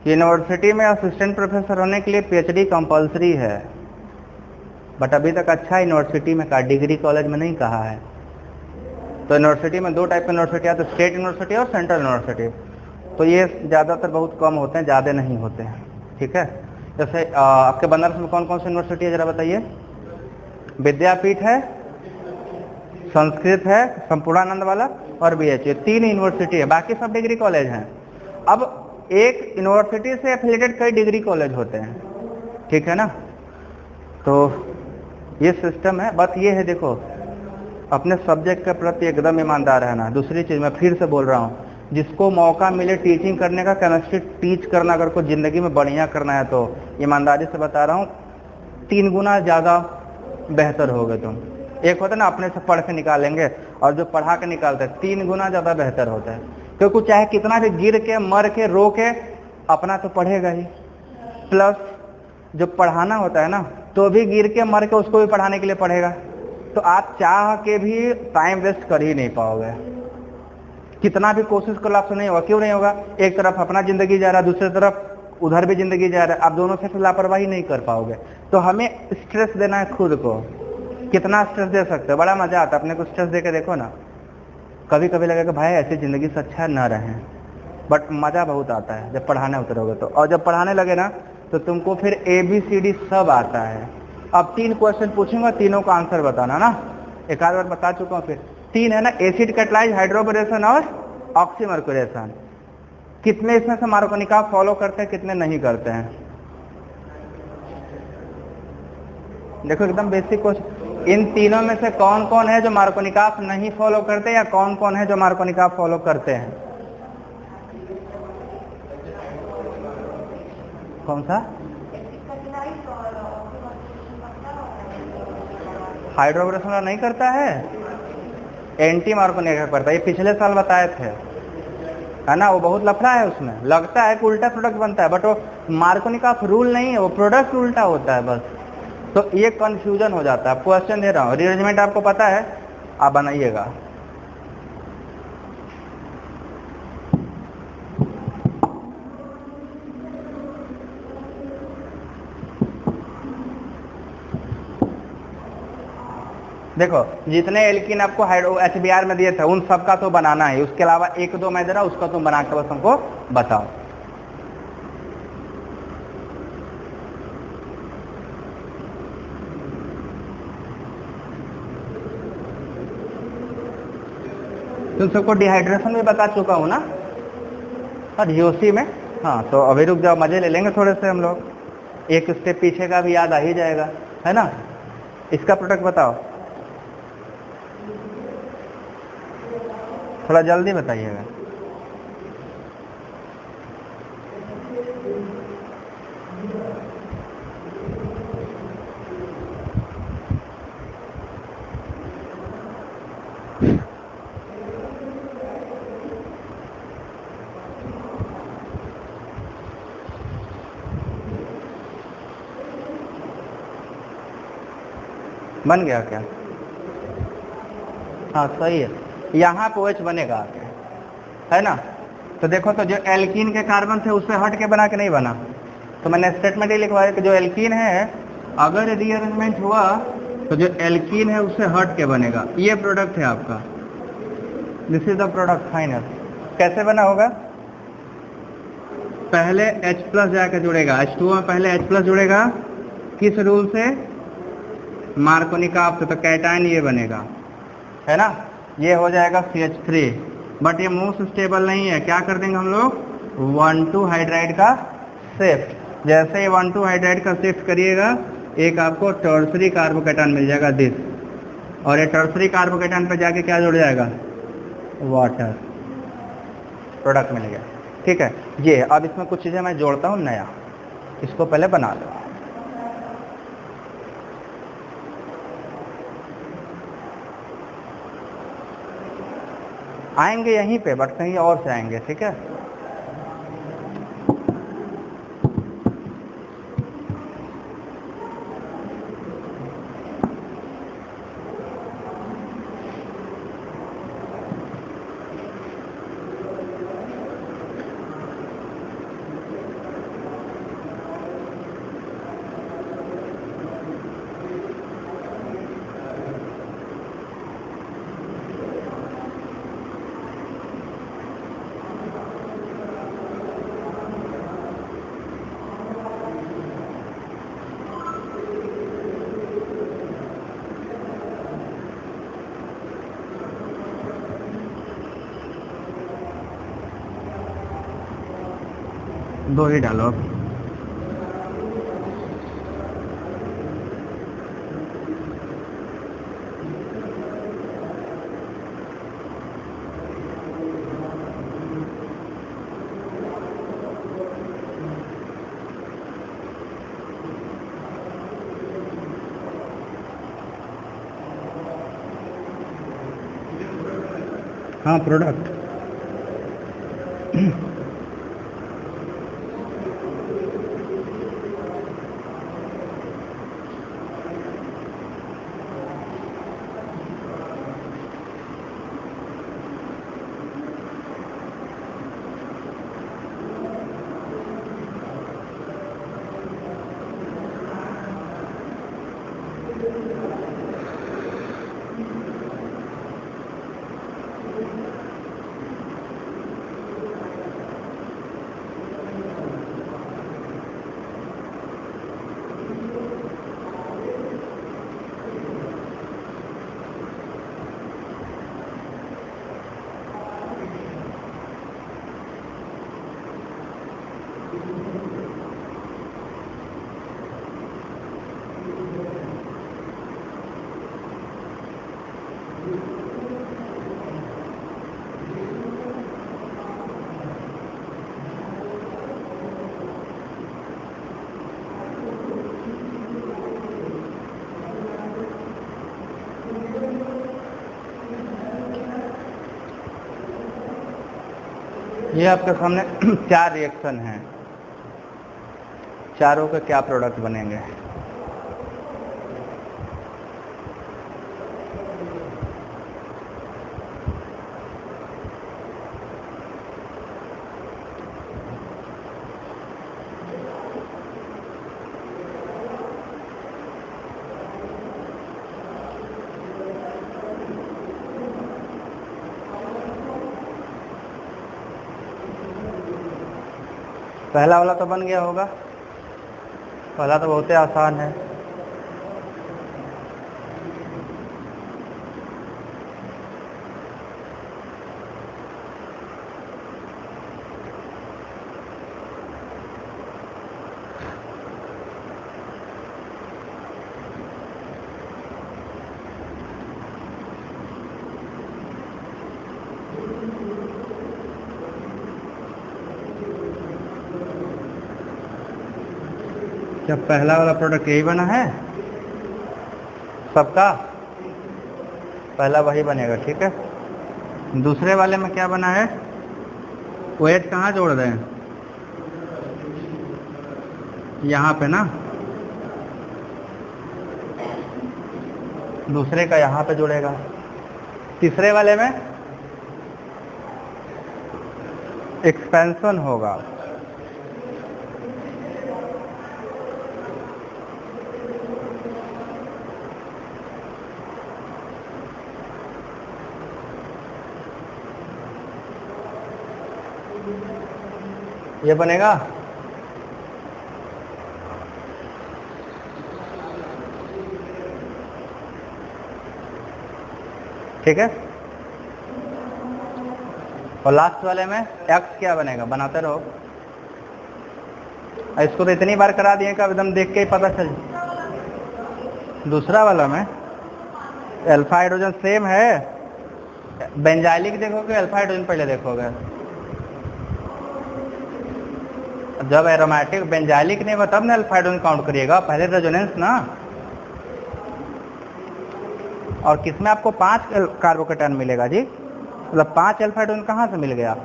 यूनिवर्सिटी में असिस्टेंट प्रोफेसर होने के लिए पीएचडी कंपलसरी है, बट अभी तक अच्छा यूनिवर्सिटी में कहा, डिग्री कॉलेज में नहीं कहा है। तो यूनिवर्सिटी में 2 टाइप की यूनिवर्सिटी है, तो स्टेट यूनिवर्सिटी और सेंट्रल यूनिवर्सिटी। तो ये ज़्यादातर बहुत कम होते हैं, ज़्यादा नहीं होते हैं। ठीक है, जैसे आपके बनारस में कौन कौन सी यूनिवर्सिटी है जरा बताइए? विद्यापीठ है, संस्कृत है, संपूर्णानंद वाला, और बीएचयू, 3 यूनिवर्सिटी है, बाकी सब डिग्री कॉलेज हैं। अब एक यूनिवर्सिटी से एफिलिएटेड कई डिग्री कॉलेज होते हैं। ठीक है ना, तो ये सिस्टम है। बात ये है, देखो अपने सब्जेक्ट के प्रति एकदम ईमानदार रहना। दूसरी चीज़ मैं फिर से बोल रहा हूँ, जिसको मौका मिले टीचिंग करने का, केमिस्ट्री टीच करना, अगर कोई ज़िंदगी में बढ़िया करना है तो ईमानदारी से बता रहा हूँ 3 गुना ज़्यादा बेहतर होगे तुम। एक होता है ना अपने से पढ़ के निकालेंगे, और जो पढ़ा के निकालते हैं 3 गुना ज़्यादा बेहतर होता है, क्योंकि चाहे कितना भी गिर के मर के रो के अपना तो पढ़ेगा ही, प्लस जो पढ़ाना होता है ना तो भी गिर के मर के उसको भी पढ़ाने के लिए पढ़ेगा। तो आप चाह के भी टाइम वेस्ट कर ही नहीं पाओगे, कितना भी कोशिश कर लो आपसे नहीं होगा। क्यों नहीं होगा? एक तरफ अपना जिंदगी जा रहा है, दूसरी तरफ उधर भी जिंदगी जा रहा है, आप दोनों से लापरवाही नहीं कर पाओगे। तो हमें स्ट्रेस देना है खुद को। कितना स्ट्रेस दे सकते हो? बड़ा मजा आता है, अपने को स्ट्रेस दे के देखो ना। कभी कभी लगेगा भाई ऐसी जिंदगी से अच्छा न रहें, बट मजा बहुत आता है जब पढ़ाने उतरोगे तो। और जब पढ़ाने लगे ना तो तुमको फिर ABCD सब आता है। अब 3 क्वेश्चन पूछूंगा, तीनों का आंसर बताना ना। एक आध बार बता चुका हूँ, फिर 3 है ना, एसिड कैटलाइज, हाइड्रोबोरेशन और ऑक्सीमर्कुरेशन। कितने इसमें से मार्कोनिकॉफ फॉलो करते हैं, कितने नहीं करते हैं? देखो एकदम बेसिक क्वेश्चन, इन तीनों में से कौन कौन है जो मार्कोनिकॉफ नहीं फॉलो करते, या कौन कौन है जो मार्कोनिकॉफ फॉलो करते हैं? कौन सा? हाइड्रोबोरेशन वाला नहीं करता है, एंटी मार्कोनिकॉफ करता है। ये पिछले साल बताए थे, है ना, वो बहुत लफड़ा है उसमें। लगता है कि उल्टा प्रोडक्ट बनता है, बट वो मार्कोनिकॉफ रूल नहीं है, वो प्रोडक्ट उल्टा होता है बस। तो ये कंफ्यूजन हो जाता है। क्वेश्चन दे रहा हूँ, रीअरेंजमेंट आपको पता है, आप बनाइएगा। देखो जितने एल्किन आपको HBr में दिए थे उन सब का तो बनाना है, उसके अलावा 1-2 मैं दे रहा हूं, उसका तुम बना के बस हमको बताओ। तुम सबको डिहाइड्रेशन भी बता चुका हूं ना, और जीओसी में। हाँ तो अभी रुक जाओ, मजे ले लेंगे थोड़े से हम लोग, एक स्टेप पीछे का भी याद आ ही जाएगा, है ना। इसका प्रोडक्ट बताओ, थोड़ा जल्दी बताइएगा। बन गया क्या? हाँ सही है, यहाँ पे OH बनेगा, है ना। तो देखो, तो जो एल्कीन के कार्बन थे उससे हट के बना के नहीं बना, तो मैंने स्टेटमेंट ही लिखवाया कि जो एल्कीन है अगर रीअरेंजमेंट हुआ तो जो एल्कीन है उससे हट के बनेगा। ये प्रोडक्ट है आपका, this is the product final. कैसे बना होगा? पहले H प्लस जाकर जुड़ेगा, H2O में पहले H प्लस जुड़ेगा, किस रूल से? मार्कोनिक से। तो कैटायन ये बनेगा, है ना, ये हो जाएगा CH3। बट ये मोस्ट स्टेबल नहीं है, क्या कर देंगे हम लोग? 1,2 हाइड्राइड का शिफ्ट। जैसे ही 1,2 हाइड्राइड का शिफ्ट करिएगा, एक आपको टर्सरी कार्बोकेटायन मिल जाएगा दिस, और ये टर्सरी कार्बोकेटायन पे जाके क्या जुड़ जाएगा? वाटर। प्रोडक्ट मिल गया, ठीक है। ये अब इसमें कुछ चीज़ें मैं जोड़ता हूँ नया, इसको पहले बना लो। आएंगे यहीं पे, बट कहीं और से आएंगे, ठीक है। दो ही डालो। हाँ, प्रोडक्ट ये आपके सामने 4 रिएक्शन हैं, चारों के क्या प्रोडक्ट बनेंगे। पहला वाला तो बन गया होगा, पहला तो बहुत ही आसान है। क्या पहला वाला प्रोडक्ट यही बना है सबका? पहला वही बनेगा, ठीक है। दूसरे वाले में क्या बना है? वेट कहाँ जोड़ रहे हैं? यहाँ पे ना, दूसरे का यहाँ पे जुड़ेगा। तीसरे वाले में एक्सपेंशन होगा। ये बनेगा ठीक है। और लास्ट वाले में x क्या बनेगा, बनाते रहो। इसको तो इतनी बार करा दिए कि एकदम देख के ही पता चल। दूसरा वाला में अल्फा हाइड्रोजन सेम है, बेंजाइलिक देखोगे अल्फा हाइड्रोजन पहले देखोगे। जब एरोमेटिक बेंजाइलिक नहीं होगा तब ना अल्फा हाइड्रोजन काउंट करिएगा, पहले रेजोनेंस ना। और किसमें आपको 5 कार्बोकेटायन मिलेगा जी, मतलब 5 अल्फा हाइड्रोजन कहाँ से मिल गया,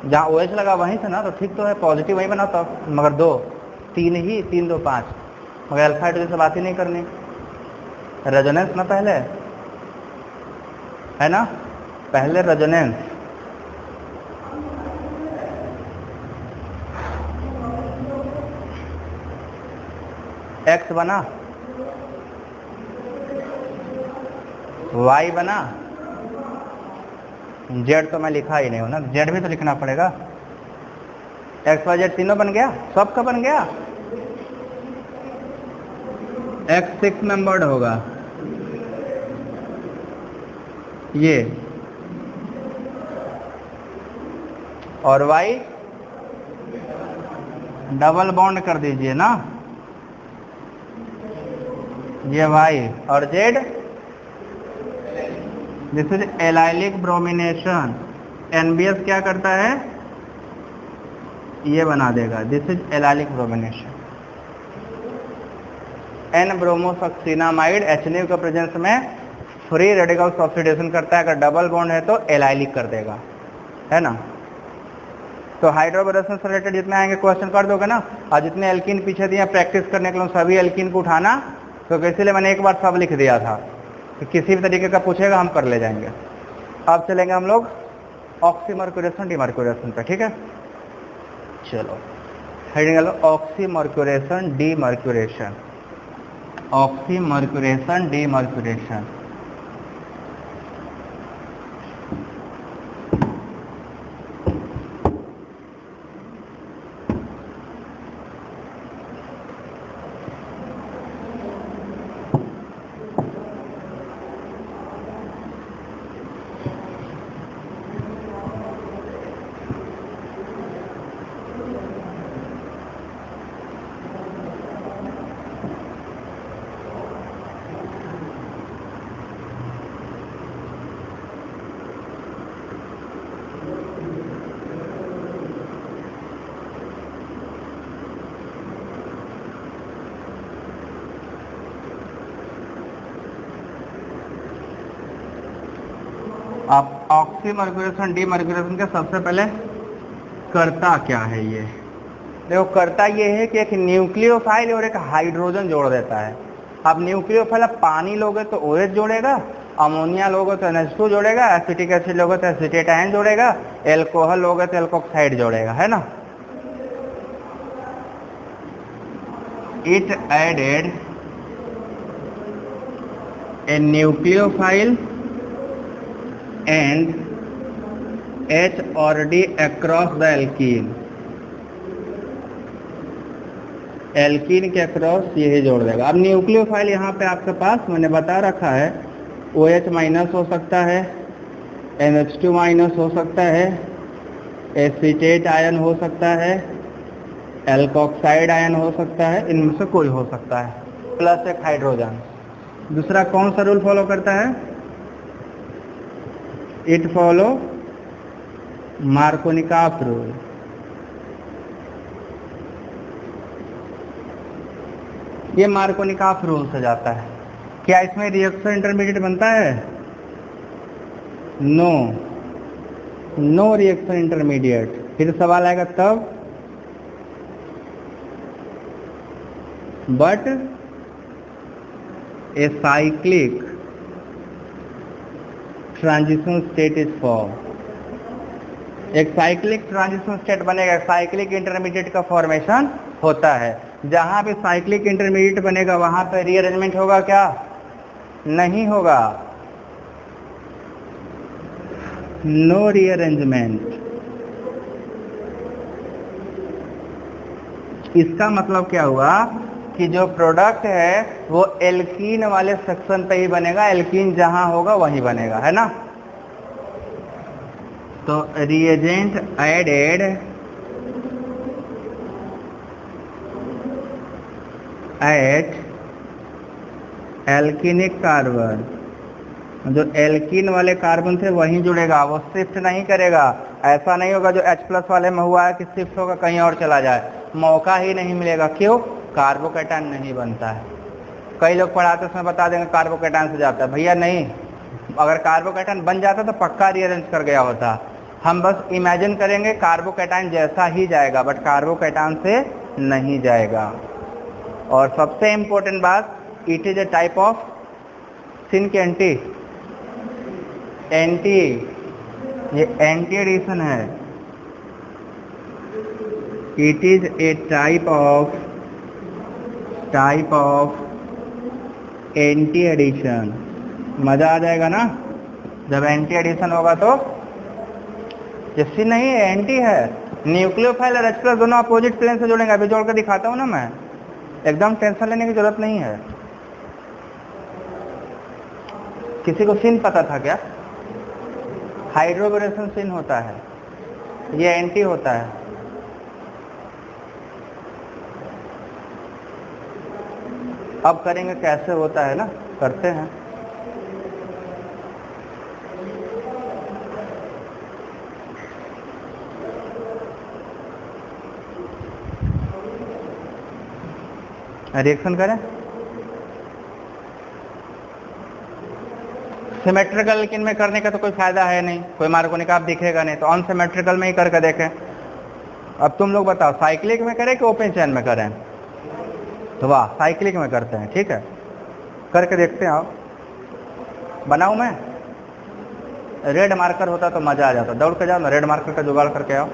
जहाँ OH लगा वहीं से ना, तो ठीक तो है, पॉजिटिव वहीं बना था। मगर 2 3 ही 3 2 5, मगर अल्फा हाइड्रोजन से बात ही नहीं करनी, रेजोनेंस ना पहले है ना, पहले रेजोनेंस। X बना, Y बना, Z तो मैं लिखा ही नहीं हूं ना, Z भी तो लिखना पड़ेगा। X Y Z तीनों बन गया, सबका बन गया। X 6 मेंबर्ड होगा ये, और Y डबल बॉन्ड कर दीजिए ना, ये Y, और Z this is allylic bromination. NBS क्या करता है, ये बना देगा, this is allylic bromination. N bromosuccinimide HNO के प्रेजेंस में फ्री रेडिकल्स ऑक्सीडेशन करता है, अगर डबल बॉन्ड है तो एलाइलिक कर देगा, है ना। तो हाइड्रोबोरेशन से रिलेटेड जितने आएंगे क्वेश्चन कर दोगे ना, और जितने एल्कीन पीछे दिए प्रैक्टिस करने के लिए सभी एल्कीन को उठाना, तो इसीलिए मैंने एक बार सब लिख दिया था, तो किसी भी तरीके का पूछेगा हम कर ले जाएंगे। अब चलेंगे हम लोग ऑक्सीमर्क्यूरेशन डीमर्क्यूरेशन पे, ठीक है। चलो heading oxymercuration demercuration, oxymercuration demercuration. अब ऑक्सीमर्क्यूरेशन डीमर्क्यूरेशन के सबसे पहले करता क्या है, ये देखो करता ये है कि एक न्यूक्लियोफाइल और एक हाइड्रोजन जोड़ देता है। अब न्यूक्लियोफाइल अब पानी लोगे तो OH जोड़ेगा, अमोनिया लोगे तो NH2 जोड़ेगा, एसिटिक एसिड लोगे तो एसिटेट आयन जोड़ेगा, एल्कोहल लोगे तो एल्कोक्साइड जोड़ेगा, है ना। It added a nucleophile and H or D across the alkene, alkene के अक्रॉस यही जोड़ देगा। अब न्यूक्लियोफाइल यहाँ पे आपके पास मैंने बता रखा है, OH माइनस हो सकता है, NH2 माइनस हो सकता है, एसिटेट आयन हो सकता है, एल्कोक्साइड आयन हो सकता है, इनमें से कोई हो सकता है, प्लस एक हाइड्रोजन। दूसरा कौन सा रूल फॉलो करता है, इट फॉलो मार्कोनिकॉफ रूल। ये मार्कोनिकॉफ रूल से जाता है। क्या इसमें रिएक्शन इंटरमीडिएट बनता है, नो, नो रिएक्शन इंटरमीडिएट। फिर सवाल आएगा तब, but a cyclic transition state is form. एक साइक्लिक ट्रांजिशन स्टेट बनेगा, साइक्लिक इंटरमीडिएट का फॉर्मेशन होता है। जहां पे साइक्लिक इंटरमीडिएट बनेगा वहां पे रीअरेंजमेंट होगा क्या? नहीं होगा, नो रीअरेंजमेंट। इसका मतलब क्या हुआ कि जो प्रोडक्ट है वो एल्कीन वाले सेक्शन पे ही बनेगा, एल्कीन जहां होगा वहीं बनेगा, है ना। तो रिएजेंट एडेड एट एल्कीनिक कार्बन, जो एल्कीन वाले कार्बन थे वहीं जुड़ेगा, वो शिफ्ट नहीं करेगा। ऐसा नहीं होगा जो H+ वाले में हुआ है कि शिफ्ट होगा कहीं और चला जाए, मौका ही नहीं मिलेगा। क्यों? कार्बोकैटायन नहीं बनता है। कई लोग पढ़ाते समय बता देंगे कार्बोकैटायन से जाता है, भैया नहीं, अगर कार्बोकैटायन बन जाता तो पक्का रीअरेंज कर गया होता। हम बस इमेजिन करेंगे कार्बोकैटायन जैसा ही जाएगा, बट कार्बोकैटायन से नहीं जाएगा। और सबसे इम्पोर्टेंट बात, it is a type of syn के एंटी, ये एंटी एडिशन है। It is a type of anti addition. मजा आ जाएगा ना जब एंटी एडिशन होगा तो। ये सिन नहीं है, एंटी है। न्यूक्लियोफाइल और H+ दोनों अपोजिट प्लेन से जुड़ेंगे, अभी जोड़ कर दिखाता हूँ ना मैं, एकदम टेंशन लेने की जरूरत नहीं है। किसी को सिन पता था क्या? हाइड्रोबोरेशन सिन होता है, ये एंटी होता है। अब करेंगे कैसे होता है ना, करते हैं। रिएक्शन करें। सिमेट्रिकल लेकिन में करने का तो कोई फायदा है नहीं, कोई मार्गोनिक आप दिखेगा नहीं, तो अनसिमेट्रिकल में ही करके देखें। अब तुम लोग बताओ साइक्लिक में करें कि ओपन चेन में करें? तो वाह, साइक्लिक में करते हैं, ठीक है, करके देखते हैं। आप बनाऊं मैं? रेड मार्कर होता तो मजा आ जाता, दौड़ के जाओ ना, रेड मार्कर का जुगाड़ करके आओ।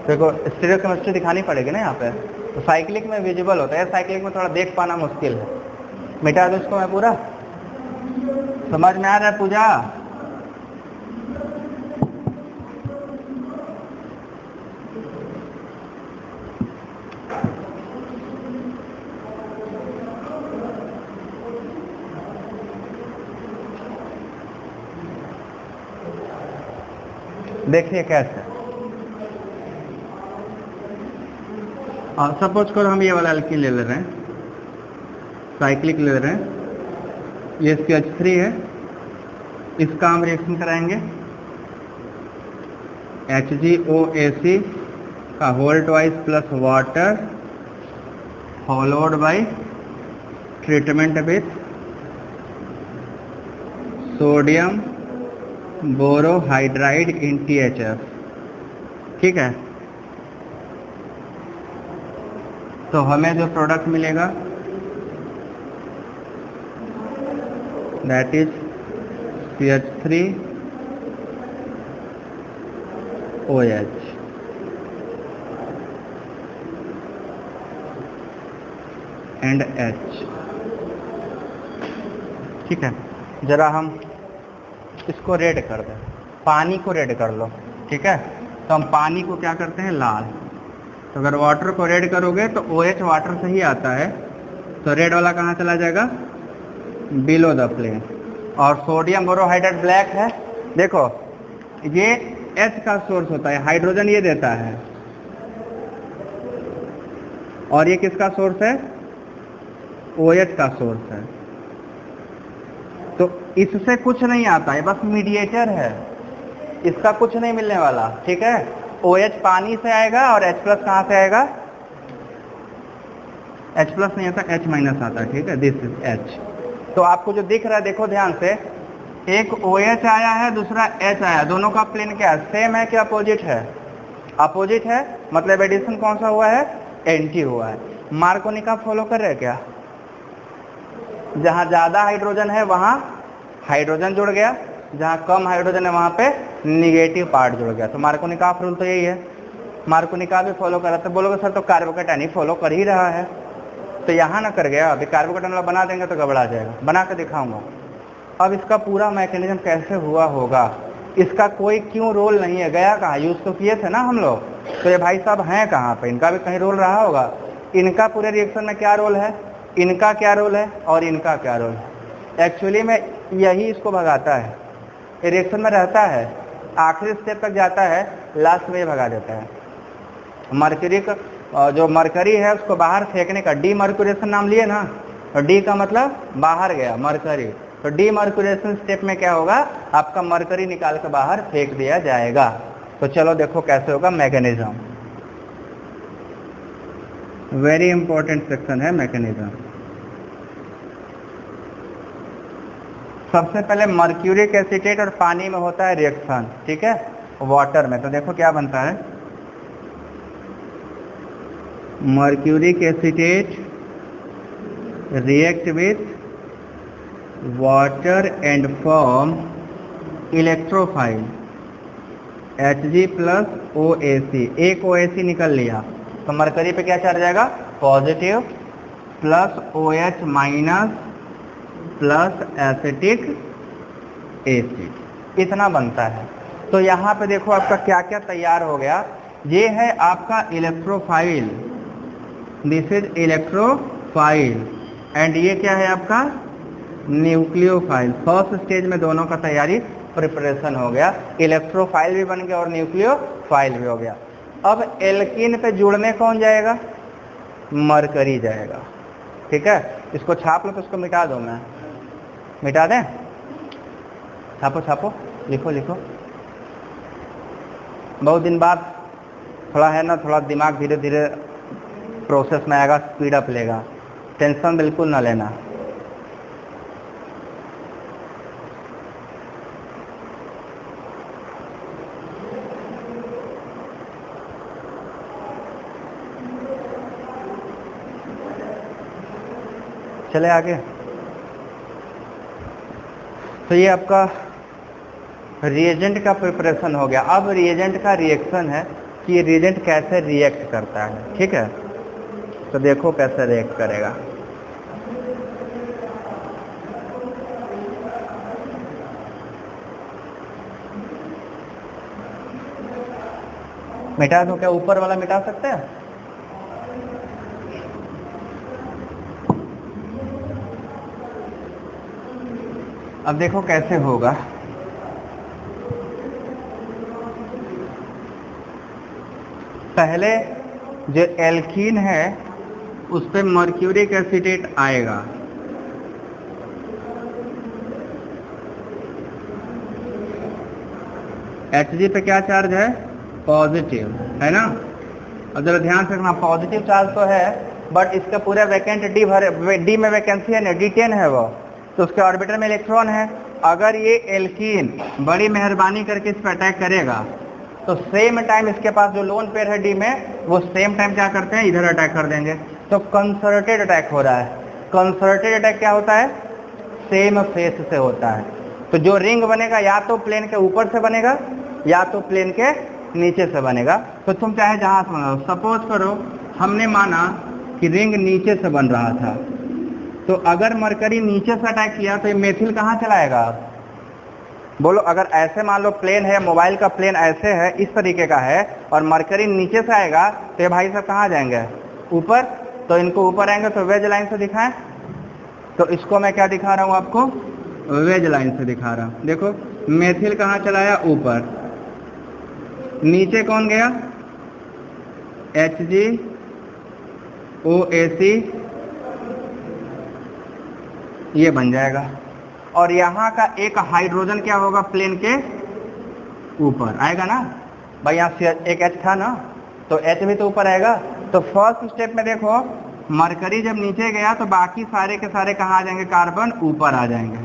देखो स्टीरियोकेमिस्ट्री दिखानी पड़ेगी ना यहाँ पे, तो साइक्लिक में विजिबल होता है, साइक्लिक में थोड़ा देख पाना मुश्किल है। मिटा दो इसको मैं पूरा, समझ में आ रहा है पूजा? देखिए कैसे। और सपोज करो हम ये वाला एल्कीन ले ले रहे हैं, साइक्लिक ले रहे हैं, ये इसकी H3 है, इसका हम रिएक्शन कराएंगे HgOAc का whole twice plus water followed by treatment with sodium borohydride in THF, ठीक है। तो हमें जो प्रोडक्ट मिलेगा that is CH3OH, and H, ठीक है। जरा हम इसको रेड कर दें, पानी को रेड कर लो, ठीक है। तो हम पानी को क्या करते हैं, लाल। तो अगर वाटर को रेड करोगे तो OH वाटर से ही आता है, तो रेड वाला कहाँ चला जाएगा, बिलो द प्लेन। और सोडियम बोरोहाइड्रेट ब्लैक है, देखो ये H का सोर्स होता है, हाइड्रोजन ये देता है, और ये किसका सोर्स है, OH का सोर्स है। तो इससे कुछ नहीं आता है, बस मीडिएटर है, इसका कुछ नहीं मिलने वाला, ठीक है। OH पानी से आएगा और H+ कहाँ से आएगा, H+ नहीं आता, H- आता है, ठीक है, दिस इज H। तो आपको जो दिख रहा है देखो ध्यान से, एक OH आया है, दूसरा H आया, दोनों का प्लेन क्या है, सेम है कि अपोजिट है? अपोजिट है, मतलब एडिशन कौन सा हुआ है, एंटी हुआ है। मार्कोनी का फॉलो कर रहे क्या? जहां ज्यादा हाइड्रोजन है वहां हाइड्रोजन जुड़ गया, जहां कम हाइड्रोजन है वहां पे निगेटिव पार्ट जुड़ गया। तो मार्कोनिकॉफ रूल तो यही है, मार्कोनिकॉफ भी फॉलो कर रहा था। बोलोगे सर तो कार्बोकेटायन फॉलो कर ही रहा है, तो यहाँ ना कर गया। अभी कार्बोकेटायन वाला बना देंगे तो गड़बड़ा जाएगा, बना के दिखाऊंगा। अब इसका पूरा मैकेनिज्म कैसे हुआ होगा, इसका कोई क्यों रोल नहीं है, गया कहाँ, यूज़ तो किए थे ना हम लोग, तो ये भाई साहब हैं कहाँ पे, इनका भी कहीं रोल रहा होगा। इनका पूरे रिएक्शन में क्या रोल है, इनका क्या रोल है और इनका क्या रोल है। एक्चुअली में यही इसको भगाता है, रिएक्शन में रहता है, आखिरी स्टेप तक जाता है, लास्ट में ये भगा देता है। मर्क्यूरी का जो मरकरी है उसको बाहर फेंकने का डीमर्क्यूरेशन नाम लिए ना, और डी का मतलब बाहर गया मरकरी, तो डीमर्क्यूरेशन स्टेप में क्या होगा, आपका मरकरी निकाल के बाहर फेंक दिया जाएगा। तो चलो देखो कैसे होगा मैकेनिज्म, वेरी इंपॉर्टेंट सेक्शन है मैकेनिज्म। सबसे पहले मर्क्यूरिक एसीटेट और पानी में होता है रिएक्शन, ठीक है, वाटर में। तो देखो क्या बनता है, mercuric acetate react with water and form electrophile Hg plus OAC, एक OAC निकल लिया तो मरकरी पे क्या चार्ज आएगा, positive, plus OH minus plus acetic acid, इतना बनता है। तो यहाँ पे देखो आपका क्या क्या तैयार हो गया। ये है आपका electrophile, this is electrophile, and ये क्या है आपका न्यूक्लियोफाइल। फर्स्ट स्टेज में दोनों का तैयारी प्रिपरेशन हो गया, इलेक्ट्रोफाइल भी बन गया और न्यूक्लियोफाइल भी हो गया। अब एल्कीन पे जुड़ने कौन जाएगा, मरकरी जाएगा, ठीक है। इसको छाप लो तो इसको मिटा दो, मैं मिटा दें, छापो छापो, लिखो लिखो। बहुत दिन बाद थोड़ा है ना, थोड़ा दिमाग धीरे धीरे प्रोसेस में आएगा, स्पीड अप लेगा, टेंशन बिल्कुल ना लेना। चले आगे। तो ये आपका रिएजेंट का प्रिपरेशन हो गया। अब रिएजेंट का रिएक्शन है कि ये रिएजेंट कैसे रिएक्ट करता है, ठीक है। तो देखो कैसे रिएक्ट करेगा। मिटा दो क्या, ऊपर वाला मिटा सकते हैं। अब देखो कैसे होगा। पहले जो एल्कीन है उस पे मर्क्यूरिक एसीटेट आएगा, Hg पे क्या चार्ज है, पॉजिटिव, है ना। अब जरा ध्यान से रखना, पॉजिटिव चार्ज तो है बट इसका पूरा वैकेंट डी में वैकेंसी है ना, D10 है वो, तो उसके ऑर्बिटर में इलेक्ट्रॉन है। अगर ये एल्कीन बड़ी मेहरबानी करके इस पर अटैक करेगा तो सेम टाइम इसके पास जो लोन पेयर है डी में, वो सेम टाइम क्या करते हैं, इधर अटैक कर देंगे। तो कंसर्टेड अटैक हो रहा है। कंसर्टेड अटैक क्या होता है, सेम फेस से होता है। तो जो रिंग बनेगा या तो प्लेन के ऊपर से बनेगा या तो प्लेन के नीचे से बनेगा। तो तुम चाहे जहां से बनाओ, सपोज करो हमने माना कि रिंग नीचे से बन रहा था, तो अगर मरकरी नीचे से अटैक किया तो ये मेथिल कहाँ चलाएगा, बोलो। अगर ऐसे मान लो प्लेन है, मोबाइल का प्लेन ऐसे है, इस तरीके का है, और मरकरी नीचे से आएगा तो ये भाई साहब कहाँ जाएंगे, ऊपर। तो इनको ऊपर आएंगे तो वेज लाइन से दिखाएं। तो इसको मैं क्या दिखा रहा हूँ आपको, वेज लाइन से दिखा रहा हूँ। देखो मेथिल कहाँ चलाया, ऊपर। नीचे कौन गया, HgOAC, ये बन जाएगा। और यहाँ का एक हाइड्रोजन क्या होगा, प्लेन के ऊपर आएगा ना भाई। यहाँ से एक H था ना, तो H भी तो ऊपर आएगा। तो फर्स्ट स्टेप में देखो मरकरी जब नीचे गया तो बाकी सारे के सारे कहाँ आ जाएंगे, कार्बन ऊपर आ जाएंगे।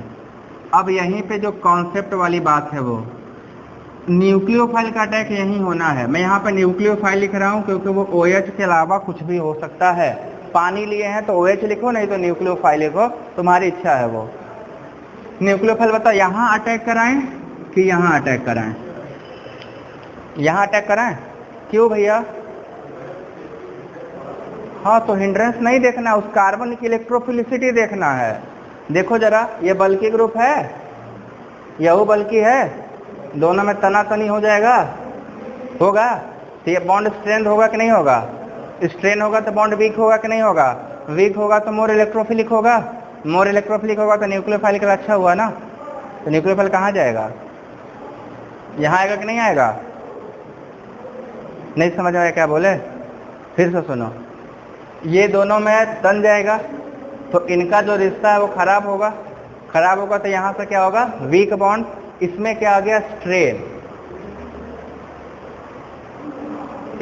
अब यहीं पे जो कॉन्सेप्ट वाली बात है वो न्यूक्लियोफाइल का अटैक यहीं होना है। मैं यहाँ पे न्यूक्लियोफाइल लिख रहा हूँ क्योंकि वो OH के अलावा कुछ भी हो सकता है। पानी लिए हैं तो OH लिखो, नहीं तो न्यूक्लियोफाइल लिखो, तुम्हारी इच्छा है वो। न्यूक्लियोफाइल बताओ यहाँ अटैक कराएं कि यहाँ अटैक कराएं, यहाँ अटैक कराएं, क्यों भैया? हाँ, तो हिंड्रेंस नहीं देखना, उस कार्बन की इलेक्ट्रोफिलिसिटी देखना है। देखो जरा, ये बल्कि ग्रुप है, यह बल्कि है, दोनों में तना तनी हो जाएगा, होगा? तो ये बॉन्ड स्ट्रेंथ होगा कि नहीं होगा? स्ट्रेन होगा तो बॉन्ड वीक होगा कि नहीं होगा? वीक होगा तो मोर इलेक्ट्रोफिलिक होगा, मोर इलेक्ट्रोफिलिक होगा तो न्यूक्लियोफाइल का अच्छा हुआ ना। तो न्यूक्लियोफाइल कहाँ जाएगा? यहाँ आएगा कि नहीं आएगा? नहीं समझ आया क्या बोले? फिर से सुनो, ये दोनों में तन जाएगा तो इनका जो रिश्ता है वो खराब होगा, खराब होगा तो यहाँ से क्या होगा? Weak bond. इसमें क्या आ गया? स्ट्रेन,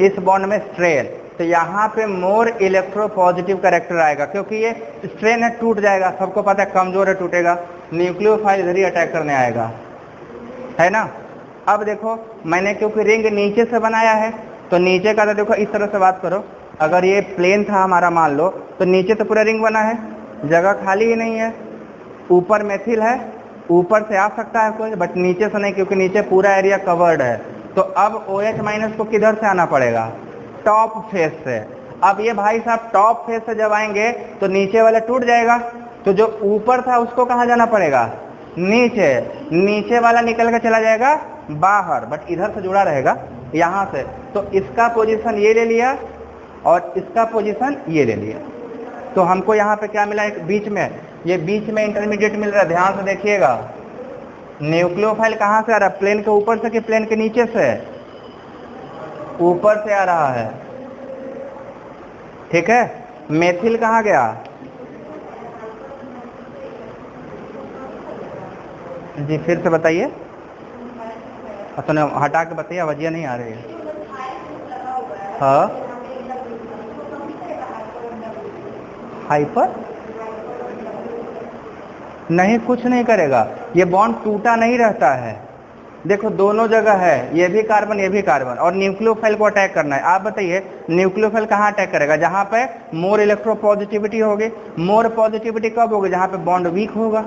इस बॉन्ड में स्ट्रेन, तो यहाँ पे मोर इलेक्ट्रोपॉजिटिव कैरेक्टर आएगा, क्योंकि ये स्ट्रेन है, टूट जाएगा, सबको पता है कमजोर है, टूटेगा, न्यूक्लियोफाइल इधर ही अटैक करने आएगा, है ना। अब देखो, मैंने क्योंकि रिंग नीचे से बनाया है, तो नीचे का तो देखो इस तरह से बात करो, अगर ये प्लेन था हमारा मान लो, तो नीचे तो पूरा रिंग बना है, जगह खाली ही नहीं है, ऊपर मेथिल है, ऊपर से आ सकता है कोई, बट नीचे से नहीं, क्योंकि नीचे पूरा एरिया कवर्ड है। तो अब OH माइनस को किधर से आना पड़ेगा? टॉप फेस से। अब ये भाई साहब टॉप फेस से जब आएंगे तो नीचे वाला टूट जाएगा, तो जो ऊपर था उसको कहाँ जाना पड़ेगा? नीचे। नीचे वाला निकल के चला जाएगा बाहर, बट इधर से जुड़ा रहेगा यहाँ से। तो इसका पोजीशन ये ले लिया और इसका पोजीशन ये ले लिया, तो हमको यहाँ पे क्या मिला? एक बीच में, ये बीच में इंटरमीडिएट मिल रहा है। ध्यान से देखिएगा, न्यूक्लियोफाइल कहाँ से आ रहा है? प्लेन के ऊपर से कि प्लेन के नीचे से? ऊपर से आ रहा है, ठीक है। मेथिल कहाँ गया? जी फिर से बताइए, सुनो हटा के बताइए, आवाज़ियाँ नहीं आ रही है। हाँ, हाइपर नहीं, कुछ नहीं करेगा, ये बॉन्ड टूटा नहीं रहता है। देखो दोनों जगह है, ये भी कार्बन ये भी कार्बन, और न्यूक्लियोफाइल को अटैक करना है। आप बताइए न्यूक्लियोफाइल कहाँ अटैक करेगा? जहाँ पे मोर इलेक्ट्रोपॉजिटिविटी होगी। मोर पॉजिटिविटी कब होगी? जहाँ पे बॉन्ड वीक होगा।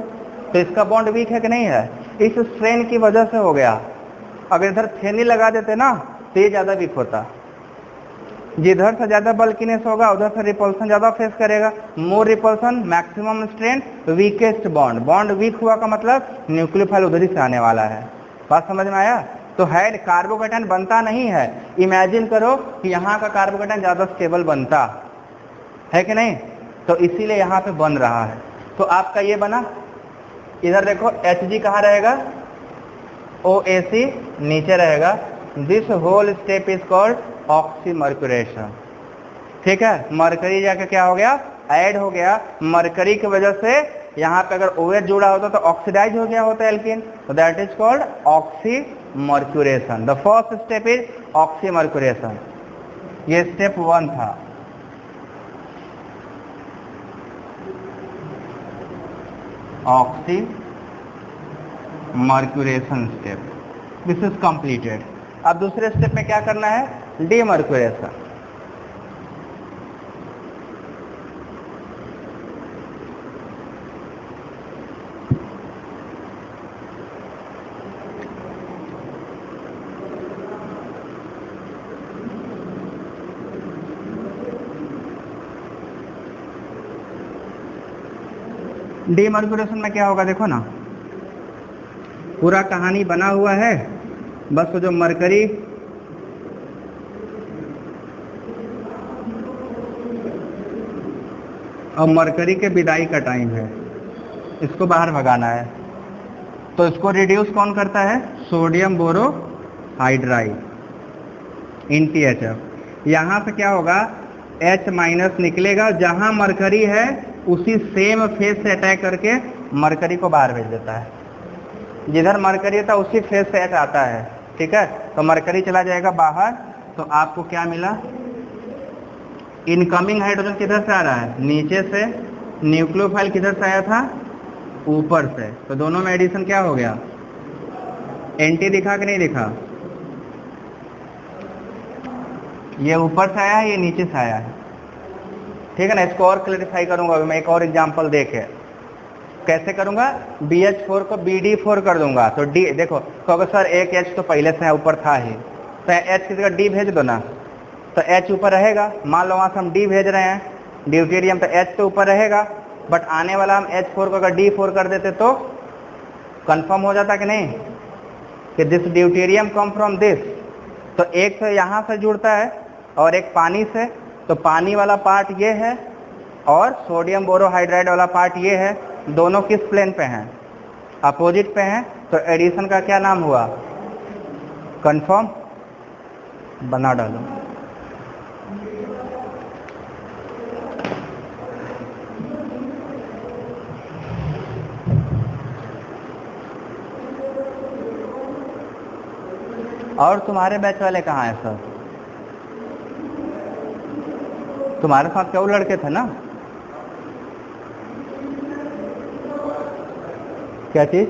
तो इसका बॉन्ड वीक है कि नहीं है? इस स्ट्रेन की वजह से हो गया। अगर इधर थेनी लगा देते ना तो ये ज़्यादा वीक होता, जिधर से ज़्यादा बल्कीनेस होगा उधर से रिपल्सन ज़्यादा फेस करेगा। More repulsion, maximum strain, weakest bond. Bond weak हुआ का मतलब न्यूक्लियोफाइल उधर ही से आने वाला है। बात समझ में आया? तो है कार्बोकेटाइन बनता नहीं है। इमेजिन करो कि यहाँ का कार्बोकेटाइन ज़्यादा स्टेबल बनता है कि नहीं, तो इसीलिए यहाँ पे बन रहा है। तो आपका ये बना, इधर देखो Hg कहाँ रहेगा? OAC नीचे रहेगा। This whole step is called oxymercuration, ठीक है। मरकरी जाके क्या हो गया? ऐड हो गया। मरकरी की वजह से यहाँ पे अगर OH जुड़ा होता तो ऑक्सीडाइज हो गया होता एल्कीन, तो that is called oxymercuration. The first step is oxymercuration. ये स्टेप 1 था। Oxymercuration step, this is completed. अब दूसरे स्टेप में क्या करना है? डीमर्क्यूरेशन। डीमर्क्यूरेशन में क्या होगा? देखो ना, पूरा कहानी बना हुआ है, बस वो जो मरकरी और मरकरी के विदाई का टाइम है, इसको बाहर भगाना है। तो इसको रिड्यूस कौन करता है? Sodium borohydride in THF। यहाँ से क्या होगा? H माइनस निकलेगा, जहाँ मरकरी है उसी सेम फेस से अटैक करके मरकरी को बाहर भेज देता है। जिधर मरकरी था उसी फेस से H आता है, ठीक है। तो मरकरी चला जाएगा बाहर, तो आपको क्या मिला? इनकमिंग हाइड्रोजन किधर से आ रहा है? नीचे से। न्यूक्लियोफाइल किधर से आया था? ऊपर से। तो दोनों में एडिशन क्या हो गया? एंटी दिखा कि नहीं दिखा? ये ऊपर से आया है, ये नीचे से आया है, ठीक है ना। इसको और क्लैरिफाई करूंगा अभी मैं, एक और एग्जांपल देके। कैसे करूंगा? BH4 को BD4 कर दूंगा। तो डी देखो, तो अगर सर एक H तो पहले से ऊपर था ही, तो H की जगह D भेज दो ना, तो H ऊपर रहेगा। मान लो वहाँ से हम D भेज रहे हैं ड्यूटेरियम, तो H तो ऊपर रहेगा, बट आने वाला हम H4 को अगर D4 कर देते तो कंफर्म हो जाता कि नहीं कि this deuterium come from this. तो एक से यहाँ से जुड़ता है और एक पानी से, तो पानी वाला पार्ट ये है और सोडियम बोरोहाइड्राइड वाला पार्ट ये है। दोनों किस प्लेन पे हैं? अपोजिट पे हैं। तो एडिशन का क्या नाम हुआ? कंफर्म। बना डालो। और तुम्हारे बैच वाले कहाँ हैं सर? तुम्हारे साथ क्या वो लड़के थे ना? क्या चीज?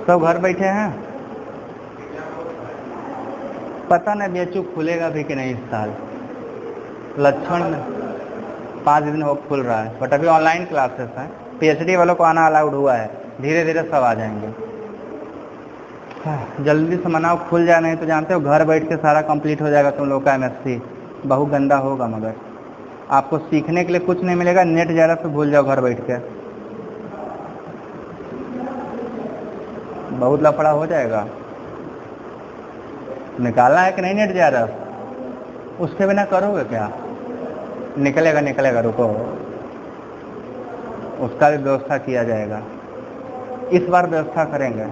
सब घर बैठे हैं। पता नहीं बीएचयू खुलेगा भी कि नहीं इस साल। लक्षण 5 दिन हो खुल रहा है, बट अभी ऑनलाइन क्लासेस हैं। पीएचडी वालों को आना अलाउड हुआ है, धीरे धीरे सब आ जाएंगे। जल्दी से मनाओ, खुल जाए, नहीं तो जानते हो घर बैठ के सारा कंप्लीट हो जाएगा तुम लोग का एमएससी। बहुत गंदा होगा, मगर आपको सीखने के लिए कुछ नहीं मिलेगा। नेट ज़्यादा से भूल जाओ घर बैठ के, बहुत लफड़ा हो जाएगा। निकालना है कि नहीं नेट ज़्यादा? उसके बिना करोगे क्या? निकलेगा निकलेगा, रुको, उसका भी व्यवस्था किया जाएगा। इस बार व्यवस्था करेंगे।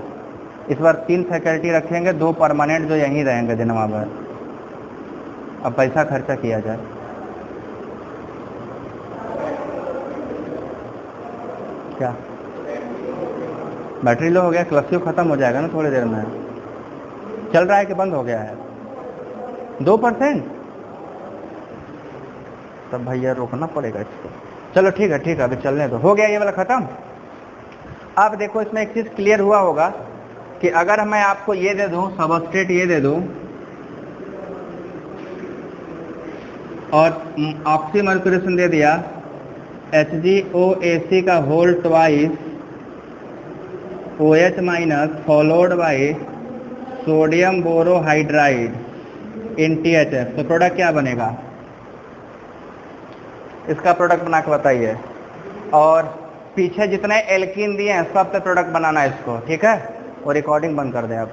इस बार 3 फैकल्टी रखेंगे, 2 परमानेंट जो यहीं रहेंगे दिनवा भर। अब पैसा खर्चा किया जाए। क्या बैटरी लो हो गया? क्लस्यू खत्म हो जाएगा ना थोड़ी देर में। चल रहा है कि बंद हो गया है? 2%। तब भैया रोकना पड़ेगा इसको। चलो ठीक है ठीक है, अभी चलने दो। हो गया ये वाला खत्म। अब देखो इसमें एक चीज़ क्लियर हुआ होगा कि अगर मैं आपको ये दे दूं, सबस्ट्रेट ये दे दूं और ऑक्सीमर्क्यूरेशन दे दिया HgOAc का whole twice OH minus followed by sodium borohydride in THF, तो प्रोडक्ट क्या बनेगा? इसका प्रोडक्ट बना के बताइए। और पीछे जितने एल्कीन दिए हैं सब पे प्रोडक्ट बनाना है इसको, ठीक है? और रिकॉर्डिंग बंद कर दें आप।